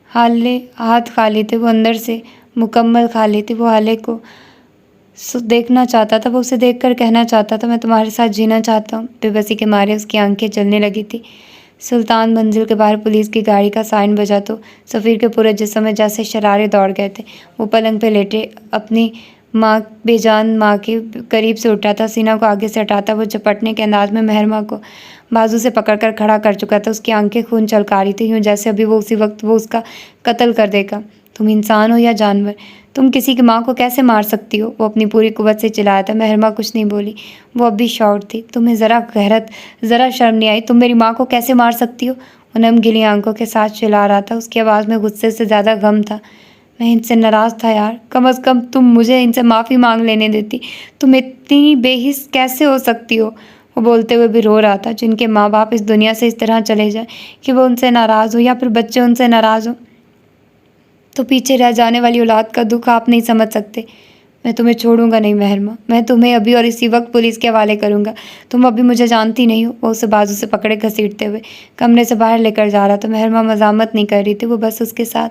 हाथ खाली थे, वो अंदर से मुकम्मल खाली थी। वो आले को देखना चाहता था, वो उसे देखकर कहना चाहता था, मैं तुम्हारे साथ जीना चाहता हूँ। बेबसी के मारे उसकी आंखें जलने लगी थी। सुल्तान मंजिल के बाहर पुलिस की गाड़ी का साइन बजा तो सफ़ीर के पूरे जिस्म में जैसे शरारे दौड़ गए थे। वो पलंग पे लेटे अपनी बेजान माँ के करीब से उठा था। सीना को आगे से हटाता वो झपटने के अंदाज में मेहरमा को बाजू से पकड़कर खड़ा कर चुका था। उसकी आंखें खून छलका रही थी, यूँ जैसे अभी वो उसी वक्त वो उसका कत्ल कर देगा। तुम इंसान हो या जानवर? तुम किसी की माँ को कैसे मार सकती हो? वो अपनी पूरी कुव्वत से चिल्लाया था। मेहरमा कुछ नहीं बोली। वो अब भी शॉर्ट थी। तुम्हें ज़रा गैरत, ज़रा शर्म नहीं आई? तुम मेरी माँ को कैसे मार सकती हो? वो नमगीली आंखों के साथ चिल्ला रहा था। उसकी आवाज़ में गुस्से से ज़्यादा गम था। मैं इनसे नाराज़ था यार। कम अज़ कम तुम मुझे इनसे माफ़ी मांग लेने देती। तुम इतनी बेहिस कैसे हो सकती हो? वो बोलते हुए भी रो रहा था। जिनके माँ बाप इस दुनिया से इस तरह चले जाए कि वो उनसे नाराज़ हो या फिर बच्चे उनसे नाराज़ हो, तो पीछे रह जाने वाली औलाद का दुख आप नहीं समझ सकते। मैं तुम्हें छोड़ूंगा नहीं मेहरमा। मैं तुम्हें अभी और इसी वक्त पुलिस के हवाले करूंगा। तुम अभी मुझे जानती नहीं हो। वो उसे बाजू से पकड़े घसीटते हुए कमरे से बाहर लेकर जा रहा था। मेहरमा मजामत नहीं कर रही थी, वो बस उसके साथ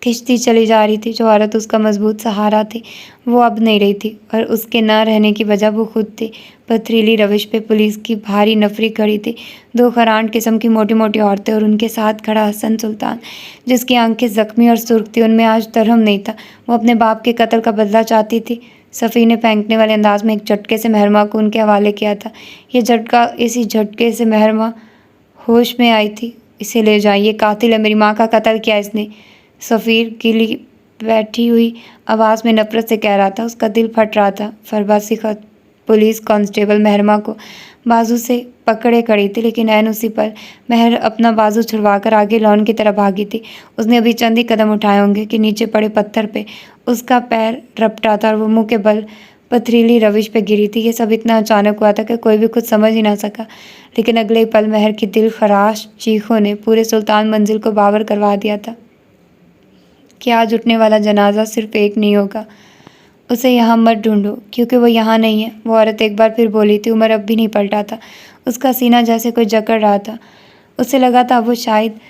खिंचती चली जा रही थी। जो औरत उसका मजबूत सहारा थी वो अब नहीं रही थी, और उसके न रहने की वजह वो खुद थी। पथरीली रविश पे पुलिस की भारी नफरी खड़ी थी। दो खरांट किस्म की मोटी मोटी औरतें और उनके साथ खड़ा हसन सुल्तान, जिसकी आंखें जख्मी और सुर्ख थी। उनमें आज दरहम नहीं था। वो अपने बाप के कत्ल का बदला चाहती थी। सफ़ी ने फेंकने वाले अंदाज में एक झटके से मेहरमा को उनके हवाले किया था। इसी झटके से मेहरमा होश में आई थी। इसे ले जाइए, कातिल है, मेरी माँ का कत्ल किया इसने। सफ़ीर गिली बैठी हुई आवाज़ में नफरत से कह रहा था। उसका दिल फट रहा था। फरबासी पुलिस कांस्टेबल मेहरमा को बाजू से पकड़े खड़ी थी, लेकिन ऐन उसी पर महर अपना बाजू छुड़वाकर आगे लॉन की तरफ भागी थी। उसने अभी चंद ही कदम उठाए होंगे कि नीचे पड़े पत्थर पे उसका पैर रपटा था और वो मुंह के बल पथरीली रविश पे गिरी थी। ये सब इतना अचानक हुआ था कि कोई भी कुछ समझ ही ना सका, लेकिन अगले पल महर की दिल खराश चीखों ने पूरे सुल्तान मंजिल को बावर करवा दिया था कि आज उठने वाला जनाजा सिर्फ एक नहीं होगा। उसे यहाँ मत ढूंढो, क्योंकि वो यहाँ नहीं है। वो औरत एक बार फिर बोली थी। उमर अब भी नहीं पलटा था। उसका सीना जैसे कोई जकड़ रहा था। उसे लगा था वो शायद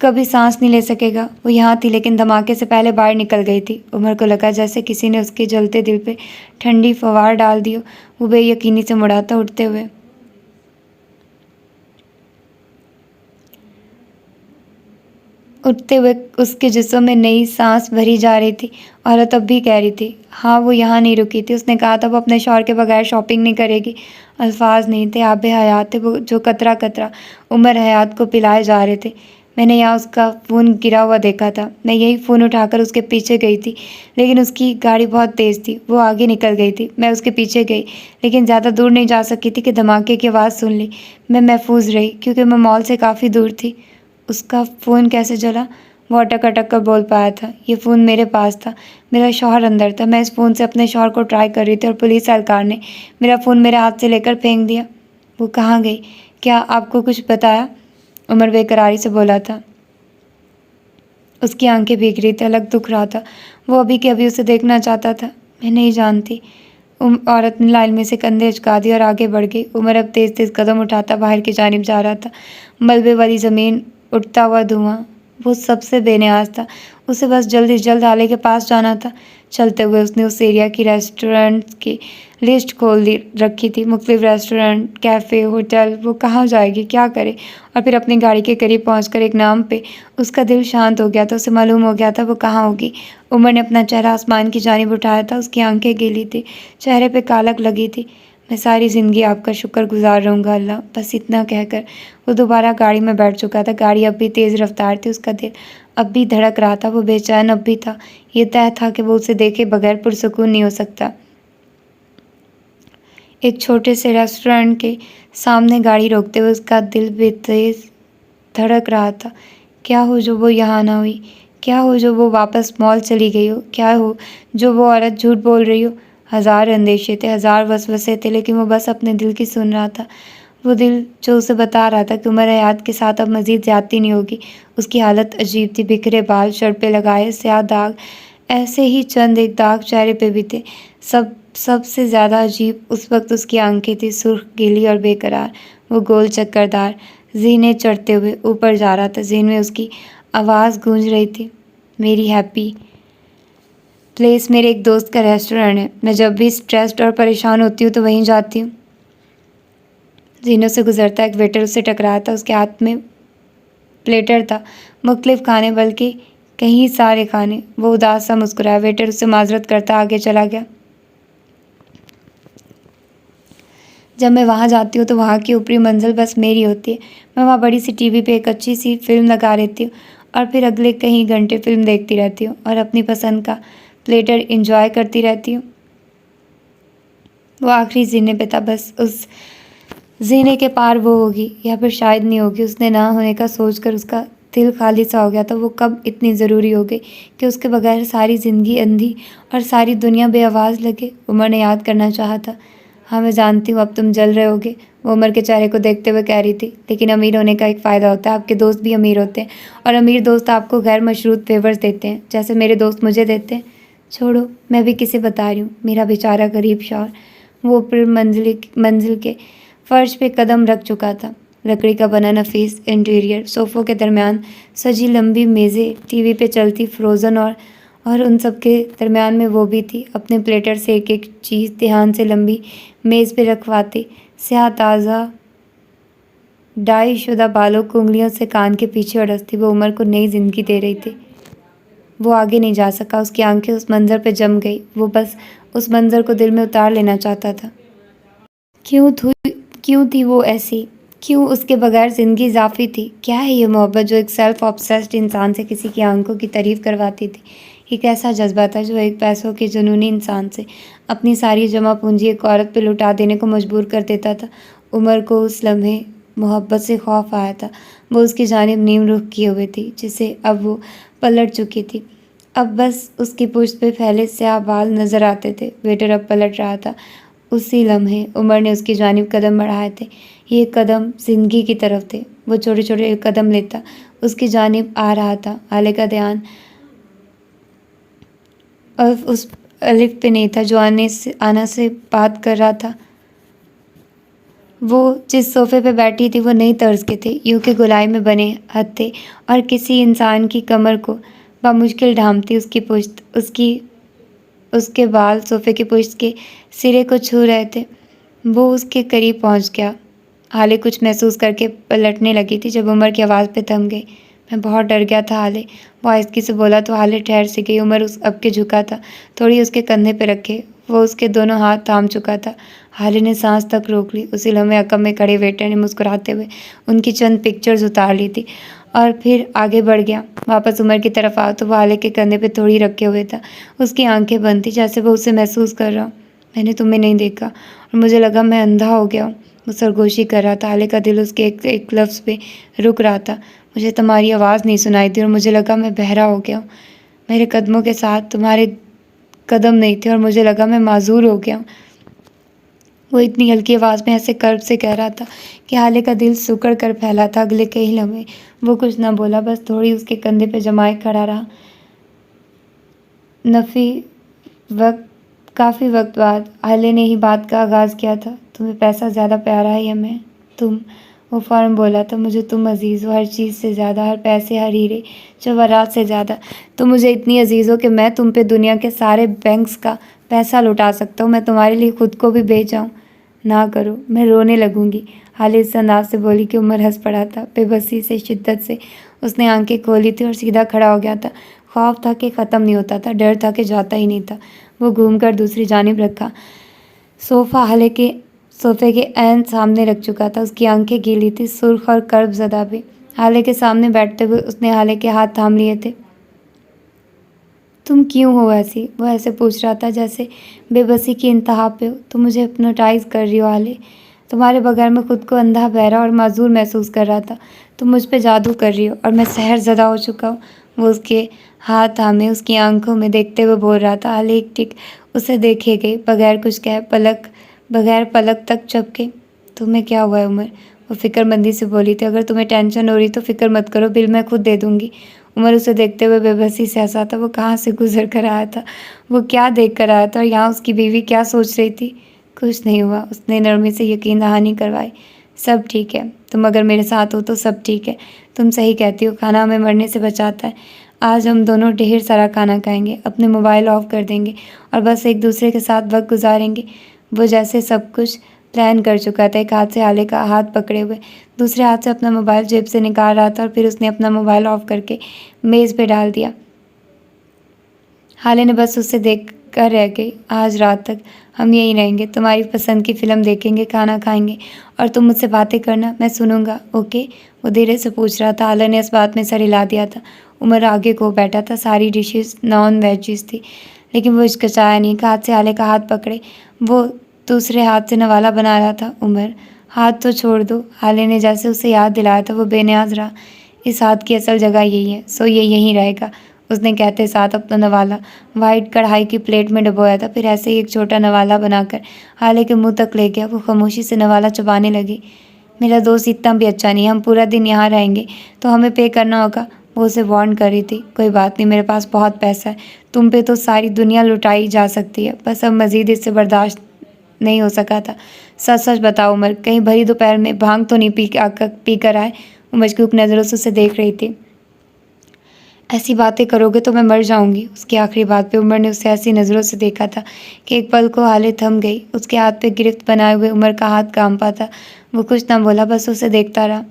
कभी सांस नहीं ले सकेगा। वो यहाँ थी, लेकिन धमाके से पहले बाहर निकल गई थी। उमर को लगा जैसे किसी ने उसके जलते दिल पे ठंडी फवार डाल दी हो। वो बेयकीनी से मुड़ा था। उठते हुए उसके जिस्म में नई सांस भरी जा रही थी। औरत अब भी कह रही थी, हाँ वो यहाँ नहीं रुकी थी। उसने कहा था वो अपने शौहर के बगैर शॉपिंग नहीं करेगी। अल्फाज नहीं थे, आबे हयात थे वो, जो कतरा कतरा उमर हयात को पिलाए जा रहे थे। मैंने यहाँ उसका फ़ोन गिरा हुआ देखा था। मैं यही फ़ोन उठाकर उसके पीछे गई थी, लेकिन उसकी गाड़ी बहुत तेज़ थी। वो आगे निकल गई थी। मैं उसके पीछे गई, लेकिन ज़्यादा दूर नहीं जा सकी थी कि धमाके की आवाज़ सुन ली। मैं महफूज रही, क्योंकि मैं मॉल से काफ़ी दूर थी। उसका फ़ोन कैसे जला? वो अटक अटक कर बोल पाया था। ये फ़ोन मेरे पास था, मेरा शौहर अंदर था। मैं इस फ़ोन से अपने शौहर को ट्राई कर रही थी और पुलिस एहलकार ने मेरा फ़ोन मेरे हाथ से लेकर फेंक दिया। वो कहाँ गई? क्या आपको कुछ बताया? उमर बेकरारी से बोला था। उसकी आंखें भीग रही थी, अलग दुख रहा था। वो अभी के अभी उसे देखना चाहता था। मैं नहीं जानती। औरत ने लाइन में से कंधे अचका दिए और आगे बढ़ गई। उमर अब तेज़ तेज़ कदम उठाता बाहर की जानिब जा रहा था। मलबे वाली ज़मीन, उठता हुआ धुआं, वो सबसे बेनियाज था। उसे बस जल्द से जल्द आले के पास जाना था। चलते हुए उसने उस एरिया की रेस्टोरेंट की लिस्ट खोल दी रखी थी। मुख्तलिफ रेस्टोरेंट, कैफ़े, होटल। वो कहाँ जाएगी, क्या करे? और फिर अपनी गाड़ी के करीब पहुंचकर एक नाम पे उसका दिल शांत हो गया था। उसे मालूम हो गया था वो कहाँ होगी। उमर ने अपना चेहरा आसमान की जानिब उठाया था। उसकी आंखें गीली थी, चेहरे पे कालक लगी थी। मैं सारी ज़िंदगी आपका शुक्रगुजार रहूँगा अल्लाह, बस इतना कहकर वो दोबारा गाड़ी में बैठ चुका था। गाड़ी अब भी तेज़ रफ्तार थी। उसका दिल अब भी धड़क रहा था। वो बेचैन अब भी था। ये तय था कि वो उसे देखे बगैर पुरसुकून नहीं हो सकता। एक छोटे से रेस्टोरेंट के सामने गाड़ी रोकते हुए उसका दिल बेतेज़ धड़क रहा था। क्या हो जो वो यहाँ ना हुई? क्या हो जो वो वापस मॉल चली गई हो? क्या हो जो वो औरत झूठ बोल रही हो? हज़ार अंदेशे थे, हज़ार वसवसे थे, लेकिन वो बस अपने दिल की सुन रहा था। वो दिल जो उसे बता रहा था कि उमर हयात के साथ अब मज़ीद ज़्यादती नहीं होगी। उसकी हालत अजीब थी, बिखरे बाल, शर्ट पे लगाए स्याह दाग, ऐसे ही चंद एक दाग चेहरे पे भी थे। सबसे ज़्यादा अजीब उस वक्त उसकी आंखें थी, सुर्ख, गीली और बेकरार। वो गोल चक्करदार ज़ीने चढ़ते हुए ऊपर जा रहा था। ज़ीन में उसकी आवाज़ गूंज रही थी, मेरी हैप्पी प्लेस मेरे एक दोस्त का रेस्टोरेंट है। मैं जब भी स्ट्रेस्ड और परेशान होती हूँ तो वहीं जाती हूँ। जीनों से गुजरता एक वेटर उससे टकराया था। उसके हाथ में प्लेटर था, मुख्तलिफ खाने, बल्कि कई सारे खाने। वो उदास सा मुस्कुराया। वेटर उससे माजरत करता आगे चला गया। जब मैं वहाँ जाती हूँ तो वहाँ की ऊपरी मंजिल बस मेरी होती है। मैं वहाँ बड़ी सी टीवी पे एक अच्छी सी फिल्म लगा लेती हूँ और फिर अगले कई घंटे फिल्म देखती रहती हूँ और अपनी पसंद का प्लेटर इंजॉय करती रहती हूँ। वो आखिरी जीने पे था, बस उस जीने के पार वो होगी या फिर शायद नहीं होगी। उसने ना होने का सोचकर उसका दिल खाली सा हो गया था। वो कब इतनी ज़रूरी हो गई कि उसके बगैर सारी ज़िंदगी अंधी और सारी दुनिया बेआवाज़ लगे। उमर ने याद करना चाहा था। हाँ मैं जानती हूँ अब तुम जल रहे होगे, वो उमर के चेहरे को देखते हुए कह रही थी। लेकिन अमीर होने का एक फ़ायदा होता है, आपके दोस्त भी अमीर होते हैं और अमीर दोस्त आपको गैर मशरूत फेवर्स देते हैं, जैसे मेरे दोस्त मुझे देते हैं। छोड़ो, मैं भी किसे बता रही हूँ, मेरा बेचारा गरीब शौहर। वो ऊपर मंजिल के फर्श पे कदम रख चुका था। लकड़ी का बना नफीस इंटीरियर, सोफ़ों के दरमियान सजी लंबी मेज़ें, टीवी पे चलती फ्रोज़न और उन सब के दरमियान में वो भी थी, अपने प्लेटर से एक एक चीज़ ध्यान से लंबी मेज़ पे रखवाती। स्याह ताज़ा डाई शुदा बालों को उंगलियों से कान के पीछे अड़सती वो उमर को नई ज़िंदगी दे रही थी। वो आगे नहीं जा सका, उसकी आंखें उस मंज़र पे जम गई। वो बस उस मंज़र को दिल में उतार लेना चाहता था। क्यों थी वो ऐसी? क्यों उसके बगैर ज़िंदगी इज़ाफ़ी थी? क्या है ये मोहब्बत जो एक सेल्फ़ ऑब्सेस्ड इंसान से किसी की आंखों की तारीफ़ करवाती थी? ये कैसा जज्बा था जो एक पैसों के जुनूनी इंसान से अपनी सारी जमा पूंजी एक औरत पे लुटा देने को मजबूर कर देता था? उमर को उस लम्हे मोहब्बत से खौफ आया था। वो उसकी जानिब नीम रुख किए हुए थी, जिसे अब वो पलट चुकी थी। अब बस उसकी पुश्त पे फैले स्याह बाल नज़र आते थे। वेटर अब पलट रहा था। उसी लम्हे उमर ने उसकी जानिब कदम बढ़ाए थे। ये कदम ज़िंदगी की तरफ थे। वो छोटे छोटे कदम लेता उसकी जानिब आ रहा था। आले का ध्यान अब उस अलिफ पे नहीं था जो आना से बात कर रहा था। वो जिस सोफ़े पे बैठी थी वो नई तर्ज के थे, यूं के गोलाई में बने हत्थे और किसी इंसान की कमर को बामुश्किल ढांपती उसकी पुश्त। उसके बाल सोफ़े की पुश्त के सिरे को छू रहे थे। वो उसके करीब पहुंच गया। हाले कुछ महसूस करके पलटने लगी थी जब उमर की आवाज़ पे थम गई। मैं बहुत डर गया था हाले, वो आहिस्ती से बोला तो हाले ठहर सी गई। उमर उस अब के झुका था, थोड़ी उसके कंधे पे रखे। वो उसके दोनों हाथ थाम चुका था। हाले ने सांस तक रोक ली। उसी लम्हे अकब में खड़े वेटर ने मुस्कुराते हुए उनकी चंद पिक्चर्स उतार ली थी और फिर आगे बढ़ गया। वापस उमर की तरफ आओ तो वो हाले के कंधे पे थोड़ी रखे हुए था। उसकी आंखें बंद थी, जैसे वो उसे महसूस कर रहा हूँ। मैंने तुम्हें नहीं देखा और मुझे लगा मैं अंधा हो गया हूँ। वो सरगोशी कर रहा था। हाले का दिल उसके एक लफ्ज़ पे रुक रहा था। मुझे तुम्हारी आवाज़ नहीं सुनाई दी और मुझे लगा मैं बहरा हो गया हूँ। मेरे कदमों के साथ तुम्हारे कदम नहीं थे और मुझे लगा मैं माजूर हो गया हूँ। वो इतनी हल्की आवाज़ में ऐसे कर्ब से कह रहा था कि हाले का दिल सिकुड़ कर फैला था। अगले कई लम्हे वो कुछ ना बोला, बस थोड़ी उसके कंधे पे जमाए खड़ा रहा। काफ़ी वक्त बाद हाले ने ही बात का आगाज़ किया था। तुम्हें पैसा ज़्यादा प्यारा है या मैं? तुम? वो फ़ौरन बोला था, मुझे तुम अज़ीज़ हो, हर चीज़ से ज़्यादा, हर पैसे, हर हीरे जवाहरात से ज़्यादा। तुम मुझे इतनी अज़ीज़ हो कि मैं तुम पे दुनिया के सारे बैंक्स का पैसा लुटा सकता हूँ। मैं तुम्हारे लिए खुद को भी बेच जाऊँ। ना करो, मैं रोने लगूंगी। हाले इस अंदाज से बोली कि उमर हंस पड़ा था। बेबसी से, शिद्दत से उसने आंखें खोली थी और सीधा खड़ा हो गया था। खौफ था कि ख़त्म नहीं होता था, डर था कि जाता ही नहीं था। वो घूमकर दूसरी जानिब रखा। सोफ़े के ऐन सामने रख चुका था। उसकी आंखें गीली थी, सुर्ख और कर्ब ज़दा भी। हाले के सामने बैठते हुए उसने हाले के हाथ थाम लिए थे। तुम क्यों हो ऐसी? वो ऐसे पूछ रहा था जैसे बेबसी की इंतहा पे हो। तुम मुझे हिप्नोटाइज़ कर रही हो हाले। तुम्हारे बगैर मैं खुद को अंधा, बहरा और माजूर महसूस कर रहा था। तुम मुझ पे जादू कर रही हो और मैं सहर ज़दा हो चुका हूँ। वो उसके हाथ थामे उसकी आंखों में देखते हुए बोल रहा था। हाले एक टिक उसे देखे गए बगैर कुछ कहे, बगैर पलक तक झपके। तुम्हें क्या हुआ है उमर? वो फिक्रमंदी से बोली थी। अगर तुम्हें टेंशन हो रही तो फिक्र मत करो, बिल मैं खुद दे दूंगी। उमर उसे देखते हुए बेबसी से हंसा था। वो कहाँ से गुजर कर आया था, वो क्या देख कर आया था, और यहाँ उसकी बीवी क्या सोच रही थी? कुछ नहीं हुआ, उसने नरमी से यकीन दहानी करवाई। सब ठीक है, तुम अगर मेरे साथ हो तो सब ठीक है। तुम सही कहती हो, खाना हमें मरने से बचाता है। आज हम दोनों ढेर सारा खाना खाएंगे, अपने मोबाइल ऑफ कर देंगे और बस एक दूसरे के साथ वक्त गुजारेंगे। वो जैसे सब कुछ प्लान कर चुका था। एक हाथ से हाले का हाथ पकड़े हुए, दूसरे हाथ से अपना मोबाइल जेब से निकाल रहा था और फिर उसने अपना मोबाइल ऑफ करके मेज़ पे डाल दिया। हाले ने बस उसे देख कर रह गई। आज रात तक हम यहीं रहेंगे, तुम्हारी पसंद की फ़िल्म देखेंगे, खाना खाएंगे और तुम मुझसे बातें करना, मैं सुनूंगा, ओके? वो धीरे से पूछ रहा था। हाले ने इस बात में सर हिला दिया था। उमर आगे को बैठा था। सारी डिशेस नॉन वेजिस थी, लेकिन वो हिचकिचाया नहीं। हाथ से हाले का हाथ पकड़े वो दूसरे हाथ से नवाला बना रहा था। उमर, हाथ तो छोड़ दो। हाले ने जैसे उसे याद दिलाया था। वो बेनियाज रहा। इस हाथ की असल जगह यही है, सो ये यहीं रहेगा, उसने कहते साथ अपना नवाला वाइट कढ़ाई की प्लेट में डुबोया था। फिर ऐसे ही एक छोटा नवाला बनाकर हाले के मुंह तक ले गया। वो खामोशी से नवाला चबाने लगी। मेरा दोस्त इतना भी अच्छा नहीं है, हम पूरा दिन यहाँ रहेंगे तो हमें पे करना होगा, वो उसे वार्न कर रही थी। कोई बात नहीं, मेरे पास बहुत पैसा है, तुम पे तो सारी दुनिया लुटाई जा सकती है, बस अब मज़ीद इससे बर्दाश्त नहीं हो सका था। सच सच बताओ उमर, कहीं भरी दोपहर में भांग तो नहीं पी कर आए? उमर की उप नज़रों से उसे देख रही थी। ऐसी बातें करोगे तो मैं मर जाऊंगी। उसकी आखिरी बात पे उमर ने उसे ऐसी नज़रों से देखा था कि एक पल को हाले थम गई। उसके हाथ पे गिरफ्त बनाए हुए उमर का हाथ कांपा था। वो कुछ ना बोला, बस उसे देखता रहा।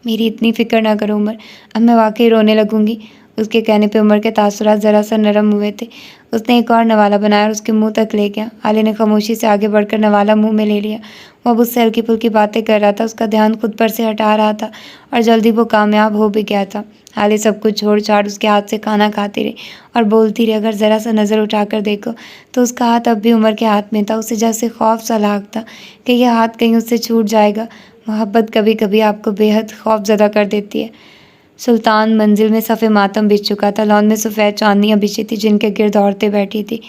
मेरी इतनी फिक्र ना करो उमर, अब मैं वाकई रोने लगूंगी। उसके कहने पे उमर के तासुरात ज़रा सा नरम हुए थे। उसने एक और नवाला बनाया और उसके मुंह तक ले गया। हाले ने खामोशी से आगे बढ़कर नवाला मुंह में ले लिया। वो अब उससे हल्की फुल्की बातें कर रहा था। उसका ध्यान खुद पर से हटा रहा था और जल्दी वो कामयाब हो भी गया था। हाले सब कुछ छोड़ छाड़ उसके हाथ से खाना खाती रही और बोलती रही। अगर ज़रा सा नज़र उठाकर देखो तो उसका हाथ अब भी उमर के हाथ में था। उसे जैसे खौफ सा लागता कि यह हाथ कहीं उससे छूट जाएगा। मोहब्बत कभी कभी आपको बेहद खौफज़दा कर देती है। सुल्तान मंजिल में सफ़े मातम बिछ चुका था। लॉन में सफ़ेद चांदनियाँ बिछी थी जिनके गिर्द औरतें बैठी थी।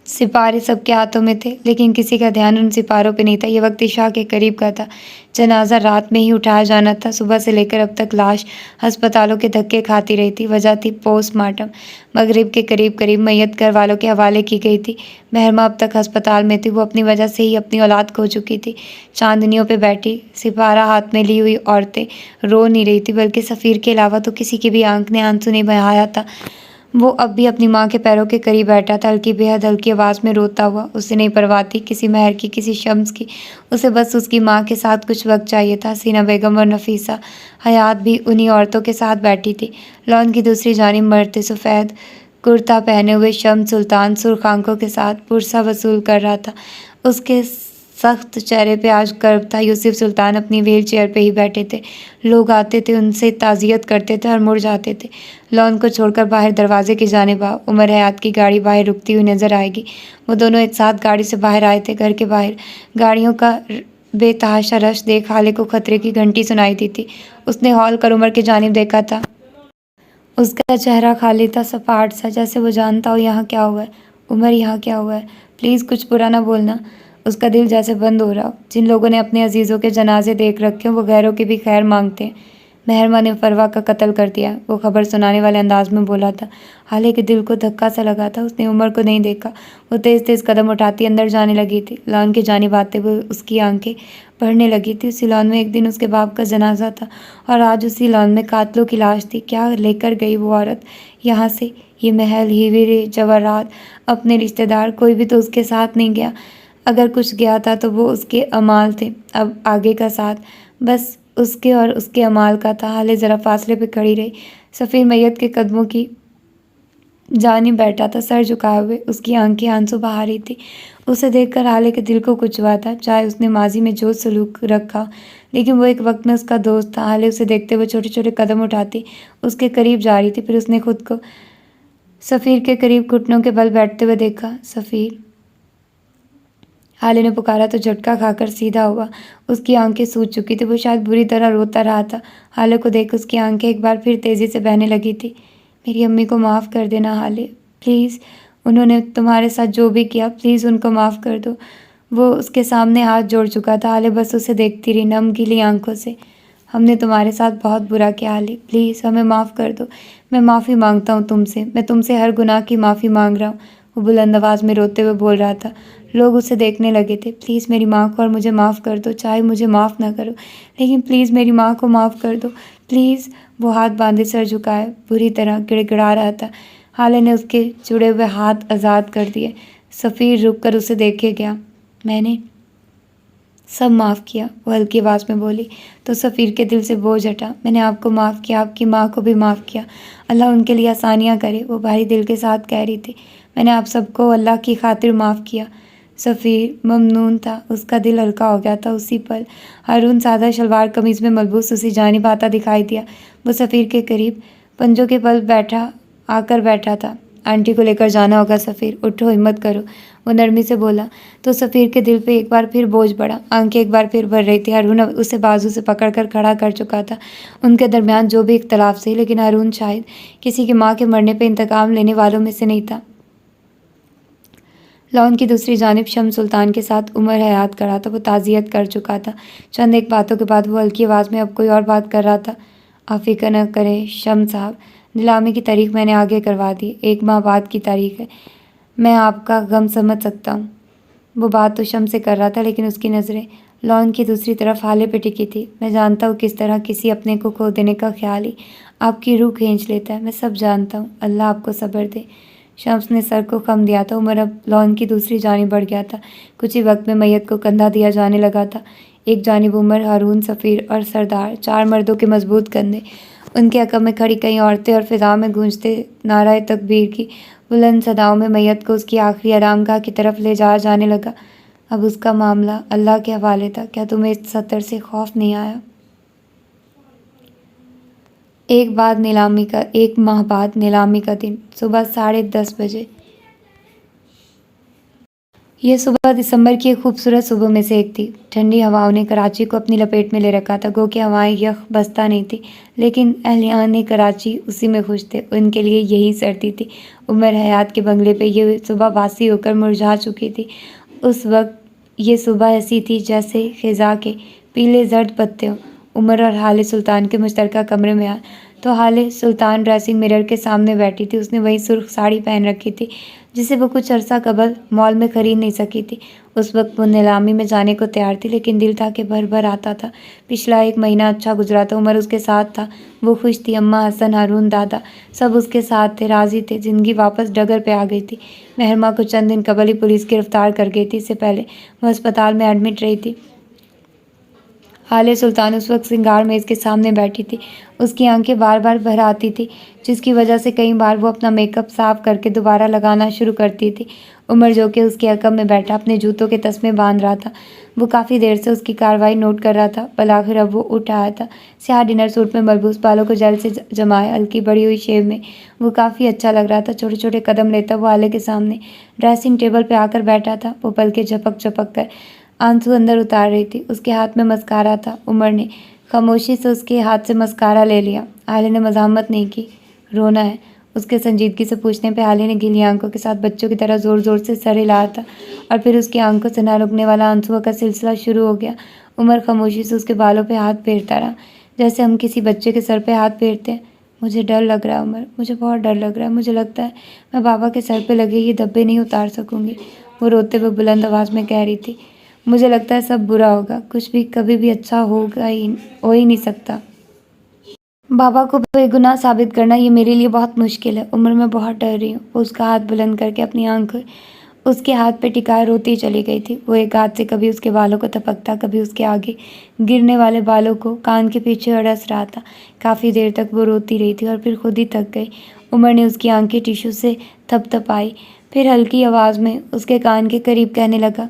सिपारे सबके हाथों में थे, लेकिन किसी का ध्यान उन सिपारों पे नहीं था। ये वक्त इशा के करीब का था। जनाजा रात में ही उठाया जाना था। सुबह से लेकर अब तक लाश अस्पतालों के धक्के खाती रही थी। वजह थी पोस्टमार्टम। मगरिब के करीब करीब मैयत घर वालों के हवाले की गई थी। महरमा अब तक अस्पताल में थी। वो अपनी वजह से ही अपनी औलाद खो चुकी थी। चांदनियों पे बैठी सिपारा हाथ में ली हुई औरतें रो नहीं रही थी, बल्कि सफ़ीर के अलावा तो किसी की भी आंख ने आंसू नहीं बहाया था। वो अब भी अपनी माँ के पैरों के करीब बैठा था, हल्की बेहद हल्की आवाज़ में रोता हुआ। उसे नहीं परवाह थी किसी महर की, किसी शम्स की। उसे बस उसकी माँ के साथ कुछ वक्त चाहिए था। हसीना बेगम और नफीसा हयात भी उन्हीं औरतों के साथ बैठी थी। लॉन की दूसरी जानिब मर्द सफ़ेद कुर्ता पहने हुए शम्स सुल्तान सुर्ख आंखों के साथ पुरसा वसूल कर रहा था। उसके सख्त चेहरे पे आज कर्ब था। यूसुफ सुल्तान अपनी व्हील चेयर पे ही बैठे थे। लोग आते थे, उनसे ताज़ियत करते थे और मुड़ जाते थे। लॉन को छोड़कर बाहर दरवाजे की जानिब आ। उमर हयात की गाड़ी बाहर रुकती हुई नजर आएगी। वो दोनों एक साथ गाड़ी से बाहर आए थे। घर के बाहर गाड़ियों का बेतहाशा रश देख हाले को खतरे की घंटी सुनाई दी थी। उसने हॉल कर उमर की जानिब देखा था। उसका चेहरा खाली था, सपाट सा, जैसे वो जानता हो यहाँ क्या हुआ है। उमर, यहाँ क्या हुआ है? प्लीज़ कुछ बुरा ना बोलना। उसका दिल जैसे बंद हो रहा हो। जिन लोगों ने अपने अजीज़ों के जनाजे देख रखे हों वो गैरों की भी खैर मांगते हैं। महरमा ने फरवा का कत्ल कर दिया, वो खबर सुनाने वाले अंदाज में बोला था। हाले के दिल को धक्का सा लगा था। उसने उमर को नहीं देखा। वो तेज़ तेज़ कदम उठाती अंदर जाने लगी थी। लॉन की जानिब आते हुए उसकी आंखें भरने लगी थी। उसी लॉन में एक दिन उसके बाप का जनाजा था और आज उसी लॉन में कातलों की लाश थी। क्या लेकर गई वो औरत यहाँ से? ये महल, हीरे जवाहरात, अपने रिश्तेदार, कोई भी तो उसके साथ नहीं गया। अगर कुछ गया था तो वो उसके अमाल थे। अब आगे का साथ बस उसके और उसके अमाल का था। हाले ज़रा फासले पे खड़ी रही। सफ़ीर मैयत के कदमों की जानिब बैठा था, सर झुकाए हुए। उसकी आंखें आंसू बहा रही थी। उसे देखकर हाले के दिल को कुछ हुआ था। चाहे उसने माजी में जो सलूक रखा, लेकिन वो एक वक्त में उसका दोस्त था। हाले उसे देखते हुए छोटे छोटे कदम उठाती उसके करीब जा रही थी। फिर उसने खुद को सफ़ीर के करीब घुटनों के बल बैठते हुए देखा। सफ़ीर, हाले ने पुकारा तो झटका खाकर सीधा हुआ। उसकी आंखें सूज चुकी थी। वो शायद बुरी तरह रोता रहा था। हाले को देख उसकी आंखें एक बार फिर तेज़ी से बहने लगी थी। मेरी अम्मी को माफ़ कर देना हाले, प्लीज़। उन्होंने तुम्हारे साथ जो भी किया, प्लीज़ उनको माफ़ कर दो। वो उसके सामने हाथ जोड़ चुका था। हाले बस उसे देखती रही नम गीली आंखों से। हमने तुम्हारे साथ बहुत बुरा किया हाले, प्लीज़ हमें माफ़ कर दो। मैं माफ़ी मांगता हूँ तुमसे, मैं तुमसे हर गुनाह की माफ़ी मांग रहा हूँ। वो बुलंद आवाज़ में रोते हुए बोल रहा था। लोग उसे देखने लगे थे। प्लीज़ मेरी माँ को और मुझे माफ़ कर दो, चाहे मुझे माफ़ ना करो, लेकिन प्लीज़ मेरी माँ को माफ़ कर दो, प्लीज़। वो हाथ बांधे सर झुकाए बुरी तरह गिड़गिड़ा रहा था। हाले ने उसके जुड़े हुए हाथ आज़ाद कर दिए। सफ़ीर रुक कर उसे देखे गया। मैंने सब माफ़ किया, वो हल्की आवाज़ में बोली। तो सफ़ीर के दिल से बोझ हटा। मैंने आपको माफ़ किया, आपकी माँ को भी माफ़ किया, अल्लाह उनके लिए आसानियाँ करे, वो भारी दिल के साथ कह रही थी। मैंने आप सबको अल्लाह की खातिर माफ़ किया। सफ़ीर ममनून था, उसका दिल हल्का हो गया था उसी पल। हारून सादा शलवार कमीज़ में मलबूस उसी जानिब आता दिखाई दिया। वो सफ़ीर के करीब पंजों के बल आकर बैठा था। आंटी को लेकर जाना होगा सफ़ीर, उठो, हिम्मत करो, वो नरमी से बोला। तो सफ़ीर के दिल पे एक बार फिर बोझ बढ़ा। आंखें एक बार फिर भर रही थी। हारून उसे बाजू से पकड़कर खड़ा कर चुका था। उनके दरमियान जो भी इख्तलाफ सही, लेकिन हारून शायद किसी की माँ के मरने पे इंतकाम लेने वालों में से नहीं था। लॉन की दूसरी जानिब शम्स सुल्तान के साथ उमर हयात खड़ा था। वो ताज़ियत कर चुका था। चंद एक बातों के बाद वो हल्की आवाज़ में अब कोई और बात कर रहा था। आप फ़िक्र न करें शम्स साहब, नीलामी की तारीख मैंने आगे करवा दी, 1 माह बाद की तारीख है। मैं आपका गम समझ सकता हूँ। वो बात तो शम्स से कर रहा था, लेकिन उसकी नज़रें लॉन की दूसरी तरफ हाले पे टिकी थी। मैं जानता हूँ किस तरह किसी अपने को खो देने का ख्याल ही आपकी रूह खींच लेता है। मैं सब जानता हूँ। अल्लाह आपको सब्र दे। शम्स ने सर को खम दिया था। उमर अब लॉन की दूसरी जानिब बढ़ गया था। कुछ ही वक्त में मैयत को कंधा दिया जाने लगा था। एक जानिब उमर, हारून, सफ़ीर और सरदार, 4 मर्दों के मजबूत कंधे। उनके अकब में खड़ी कई औरतें और फिजा में गूंजते नाराए तकबीर की बुलंद सदाओं में मैयत को उसकी आखिरी आरामगाह की तरफ ले जाया जाने लगा। अब उसका मामला अल्लाह के हवाले था। क्या तुम्हें इस सतर से खौफ नहीं आया? एक माह बाद नीलामी का दिन, सुबह 10:30 बजे। यह सुबह दिसंबर की एक खूबसूरत सुबह में से एक थी। ठंडी हवाओं ने कराची को अपनी लपेट में ले रखा था। गो कि हवाएं यख बस्ता नहीं थी, लेकिन अहलियान कराची उसी में खुश थे। उनके लिए यही सर्दी थी। उमर हयात के बंगले पे ये सुबह वासी होकर मुरझा चुकी थी। उस वक्त ये सुबह ऐसी थी जैसे खिज़ा के पीले जर्द पत्ते हों। उमर और हाले सुल्तान के मुश्तरका कमरे में आए तो हाले सुल्तान ड्रेसिंग मिरर के सामने बैठी थी। उसने वही सुर्ख साड़ी पहन रखी थी जिसे वो कुछ अरसा कबल मॉल में खरीद नहीं सकी थी। उस वक्त वो नीलामी में जाने को तैयार थी, लेकिन दिल था कि भर भर आता था। पिछला 1 महीना अच्छा गुजरा था। उमर उसके साथ था, वो खुश थी। अम्मा, हसन, हारून, दादा सब उसके साथ थे, राज़ी थे। ज़िंदगी वापस डगर पे आ गई थी। महरमा को चंद दिन कबल ही पुलिस गिरफ्तार कर गई थी। इससे पहले वह अस्पताल में एडमिट रही थी। हाले सुल्तान उस वक्त सिंगार मेज़ के सामने बैठी थी। उसकी आंखें बार बार भर आती थी, जिसकी वजह से कई बार वो अपना मेकअप साफ करके दोबारा लगाना शुरू करती थी। उमर, जो कि उसके अकब में बैठा अपने जूतों के तस्मे बांध रहा था, वो काफ़ी देर से उसकी कार्रवाई नोट कर रहा था। बल आखिर अब वो उठ आया था। स्याह डिनर सूट में मलबूस, बालों को जेल से जमाए, हल्की बड़ी हुई शेव में वो काफ़ी अच्छा लग रहा था। छोटे छोटे कदम लेता वो हाले के सामने ड्रेसिंग टेबल पर आकर बैठा था। वो पल के झपक झपक कर आंसू अंदर उतार रही थी। उसके हाथ में मस्कारा था। उमर ने खामोशी से उसके हाथ से मस्कारा ले लिया। हाले ने मज़ामत नहीं की। रोना है? उसके संजीदगी से पूछने पे हाले ने गीली आंखों के साथ बच्चों की तरह ज़ोर ज़ोर से सर हिलाया था, और फिर उसकी आंखों से ना रुकने वाला आंसुओं का सिलसिला शुरू हो गया। उमर खामोशी से उसके बालों पे हाथ फेरता रहा, जैसे हम किसी बच्चे के सर पे हाथ फेरते हैं। मुझे डर लग रहा है उमर, मुझे बहुत डर लग रहा है। मुझे लगता है मैं बाबा के सर पे लगे ये धब्बे नहीं उतार सकूँगी, वो रोते हुए बुलंद आवाज़ में कह रही थी। मुझे लगता है सब बुरा होगा, कुछ भी कभी भी अच्छा हो ही नहीं सकता। बाबा को बेगुनाह साबित करना ये मेरे लिए बहुत मुश्किल है। उम्र में बहुत डर रही हूँ। वो उसका हाथ बुलंद करके अपनी आंखें उसके हाथ पे टिकाए रोती चली गई थी। वो एक हाथ से कभी उसके बालों को थपकता, कभी उसके आगे गिरने वाले बालों को कान के पीछे अड़स रहा था। काफ़ी देर तक वो रोती रही थी और फिर खुद ही थक गई। उमर ने उसकी आंखें टिश्यू से थपथपाई, फिर हल्की आवाज़ में उसके कान के करीब कहने लगा,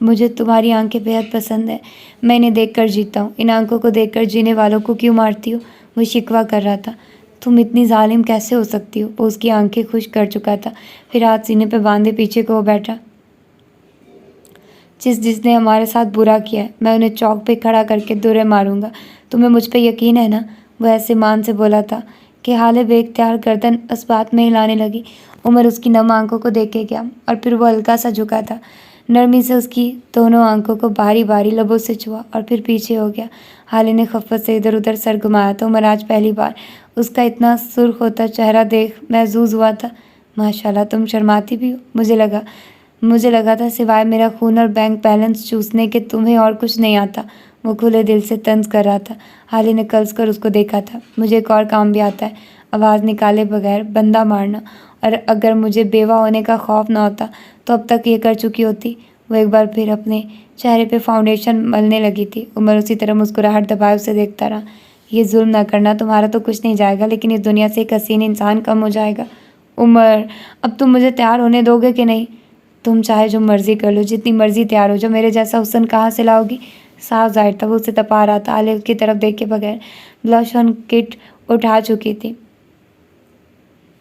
मुझे तुम्हारी आंखें बेहद पसंद है। मैं इन्हें देखकर जीता हूँ। इन आंखों को देखकर जीने वालों को क्यों मारती हो? वो शिकवा कर रहा था। तुम इतनी जालिम कैसे हो सकती हो? वो उसकी आंखें खुश कर चुका था। फिर हाथ सीने पे बांधे पीछे को बैठा। जिसने हमारे साथ बुरा किया है, मैं उन्हें चौक पे खड़ा करके दुरे मारूंगा। तुम्हें मुझ पे यकीन है ना? वो ऐसे मान से बोला था कि हाले बेख्तियार गर्दन इस बात में हिलाने लगी। उमर उसकी नम आंखों को देख के गया और फिर वो हल्का सा झुका था। नरमी से उसकी दोनों आंखों को बारी बारी लबों से छुआ और फिर पीछे हो गया। हाले ने खफ़त से इधर उधर सर घुमाया तो उमर आज पहली बार उसका इतना सुर्ख होता चेहरा देख महसूस हुआ था। माशाल्लाह, तुम शर्माती भी हो। मुझे लगा था सिवाय मेरा खून और बैंक बैलेंस चूसने के तुम्हें और कुछ नहीं आता। वो खुले दिल से तंज कर रहा था। हाले ने कस कर उसको देखा था। मुझे एक और काम भी आता है, आवाज़ निकाले बगैर बंदा मारना, और अगर मुझे बेवा होने का खौफ ना होता तो अब तक ये कर चुकी होती। वो एक बार फिर अपने चेहरे पे फाउंडेशन मलने लगी थी। उमर उसी तरह मुस्कुराहट दबाए उसे देखता रहा। ये जुल्म ना करना, तुम्हारा तो कुछ नहीं जाएगा, लेकिन इस दुनिया से एक हसीन इंसान कम हो जाएगा। उमर, अब तुम मुझे तैयार होने दोगे कि नहीं? तुम चाहे जो मर्जी कर लो, जितनी मर्जी तैयार हो जाओ, मेरे जैसा हुस्न कहाँ से लाओगी? साफ जाहिर था वो उसे तपा रहा था। आलिफ की तरफ देखे बगैर ब्लश ऑन किट उठा चुकी थी।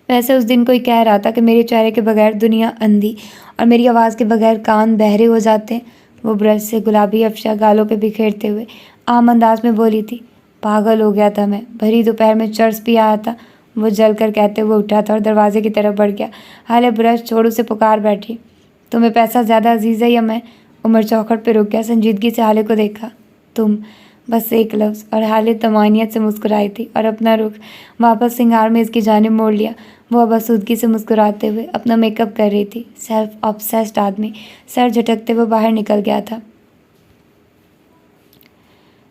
वैसे उस दिन कोई कह रहा था कि मेरे चेहरे के बगैर दुनिया अंधी और मेरी आवाज़ के बगैर कान बहरे हो जाते हैं। वो ब्रश से गुलाबी अफशा गालों पे बिखेरते हुए आम अंदाज में बोली थी। पागल हो गया था मैं, भरी दोपहर में चर्च भी आया था। वो जल कर कहते हुए उठा था और दरवाजे की तरफ बढ़ गया। हाले ब्रश छोड़ उसे पुकार बैठी। तुम्हें पैसा ज़्यादा अजीज़ है या मैं? उमर चौखट पे रुक गया, संजीदगी से हाले को देखा। तुम, बस एक लफ्ज़, और हाले तमानियत से मुस्कुराई थी और अपना रुख वापस सिंगार में इसकी जानिब मोड़ लिया। वो अब आसूदगी से मुस्कुराते हुए अपना मेकअप कर रही थी। सेल्फ ऑब्सेस्ड आदमी सर झटकते हुए बाहर निकल गया था।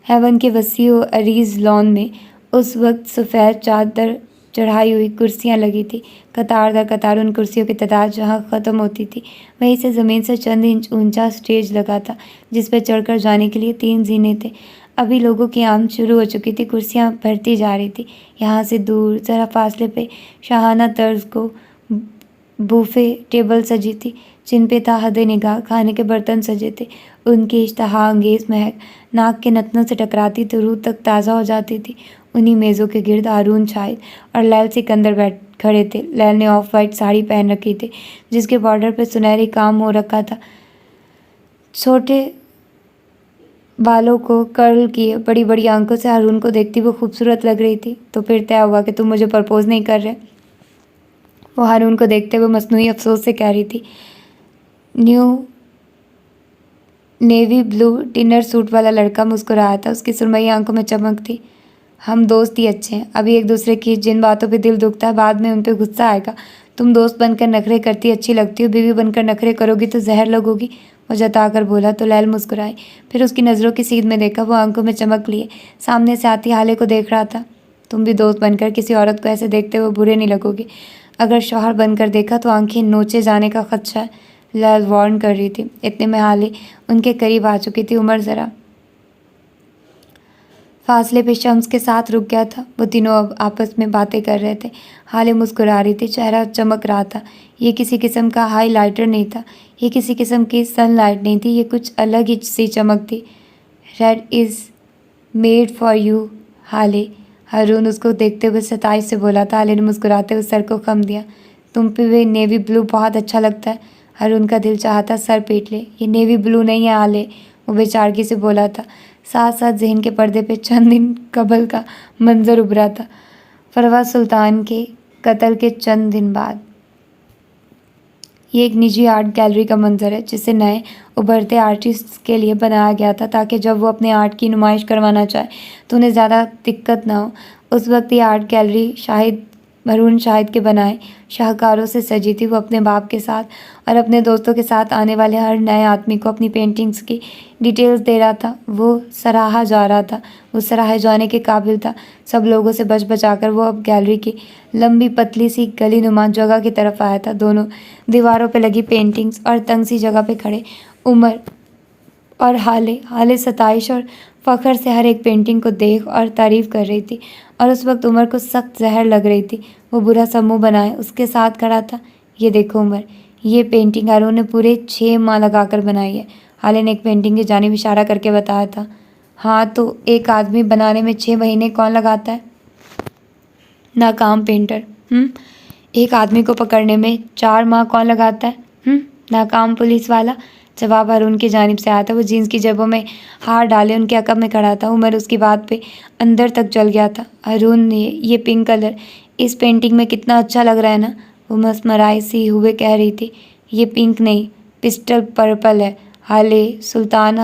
हेवन के वसी व अरीज लॉन में उस वक्त सफ़ेद चादर चढ़ाई हुई कुर्सियां लगी थी। कतार दर कतार उन कुर्सियों की तादाद जहां ख़त्म होती थी, वहीं से ज़मीन से चंद इंच ऊंचा स्टेज लगा था जिस पर चढ़कर जाने के लिए 3 जीने थे। अभी लोगों की आमद शुरू हो चुकी थी। कुर्सियां भरती जा रही थी। यहाँ से दूर ज़रा फासले पे शाहाना तर्ज को बूफे टेबल सजी थी, जिन पे था हद निगाह खाने के बर्तन सजे थे। उनकी इश्तहा अंगेज़ महक नाक के नतनों से टकराती तो रूह तक ताज़ा हो जाती थी। उन्हीं मेज़ों के गिर्द हारून शाहिद और लैल सिकंदर बैठ खड़े थे। लैल ने ऑफ वाइट साड़ी पहन रखी थी जिसके बॉर्डर पे सुनहरी काम हो रखा था। छोटे बालों को कर्ल किए बड़ी बड़ी आंखों से हारून को देखती वो खूबसूरत लग रही थी। तो फिर तय हुआ कि तुम मुझे प्रपोज नहीं कर रहे? वो हारून को देखते हुए मसनूई अफसोस से कह रही थी। New navy blue dinner suit वाला लड़का मुस्कुराया था। उसकी सुरमई आंखों में चमक थी। हम दोस्त ही अच्छे हैं। अभी एक दूसरे की जिन बातों पे दिल दुखता है बाद में उन पे गुस्सा आएगा। तुम दोस्त बनकर नखरे करती अच्छी लगती हो, बीवी बनकर नखरे करोगी तो जहर लगोगी। वो जताकर बोला तो लैल मुस्कुराई। फिर उसकी नज़रों की सीध में देखा। वो आंखों में चमक लिए सामने से आती हाले को देख रहा था। तुम भी दोस्त बनकर किसी औरत को ऐसे देखते हुए बुरे नहीं लगोगे। अगर शौहर बनकर देखा तो आंखें नोचे जाने का खदशा है। लैल वार्न कर रही थी। इतने में हाले उनके करीब आ चुकी थी। उमर ज़रा फासले पे शम्स के साथ रुक गया था। वो तीनों अब आपस में बातें कर रहे थे। हाले मुस्कुरा रही थी, चेहरा चमक रहा था। ये किसी किस्म का हाईलाइटर नहीं था, ये किसी किस्म की सनलाइट नहीं थी, ये कुछ अलग ही सी चमक थी। Red is made for you हाले, हारून उसको देखते हुए सताइश से बोला था। हाले ने मुस्कुराते हुए सर को खम दिया। तुम पे वे नेवी ब्लू बहुत अच्छा लगता है। हारून का दिल चाहता सर पीट ले। ये नेवी ब्लू नहीं है हाले, वो बेचारगी से बोला था। साथ साथ जहन के पर्दे पे चंद दिन कबल का मंजर उभरा था। फरवा सुल्तान के कत्ल के चंद दिन बाद। ये एक निजी आर्ट गैलरी का मंजर है जिसे नए उभरते आर्टिस्ट्स के लिए बनाया गया था ताकि जब वो अपने आर्ट की नुमाइश करवाना चाहे तो उन्हें ज़्यादा दिक्कत ना हो। उस वक्त ये art gallery Shahid maroon Shahid के बनाए शाहकारों से सजी थी। वो अपने बाप के साथ और अपने दोस्तों के साथ आने वाले हर नए आदमी को अपनी पेंटिंग्स की डिटेल्स दे रहा था। वो सराहा जा रहा था, वो सराहे जाने के काबिल था। सब लोगों से बच बचाकर वो अब गैलरी की लंबी पतली सी गली नुमा जगह की तरफ आया था। दोनों दीवारों पर लगी पेंटिंग्स और तंग सी जगह पे खड़े उमर और हाले सताइश और फ़ख्र से हर एक पेंटिंग को देख और तारीफ़ कर रही थी। और उस वक्त उमर को सख्त जहर लग रही थी। वो बुरा सा मुँह बनाए उसके साथ खड़ा था। ये देखो उमर, ये पेंटिंग हारून ने पूरे 6 माह लगा कर बनाई है। हाले ने एक पेंटिंग की जानिब इशारा करके बताया था। हाँ तो एक आदमी बनाने में 6 महीने कौन लगाता है? नाकाम पेंटर। एक आदमी को पकड़ने में 4 माह कौन लगाता है? नाकाम पुलिस वाला। जवाब हारून की जानिब से आया था। वो जीन्स की जेबों में हाथ डाले उनके अकब में खड़ा था। उमर उसकी बात पे अंदर तक जल गया था। हारून ने ये पिंक कलर इस पेंटिंग में कितना अच्छा लग रहा है ना? वो मसमराई सी हुए कह रही थी, ये पिंक नहीं, पिस्टल पर्पल है। हाले सुल्तान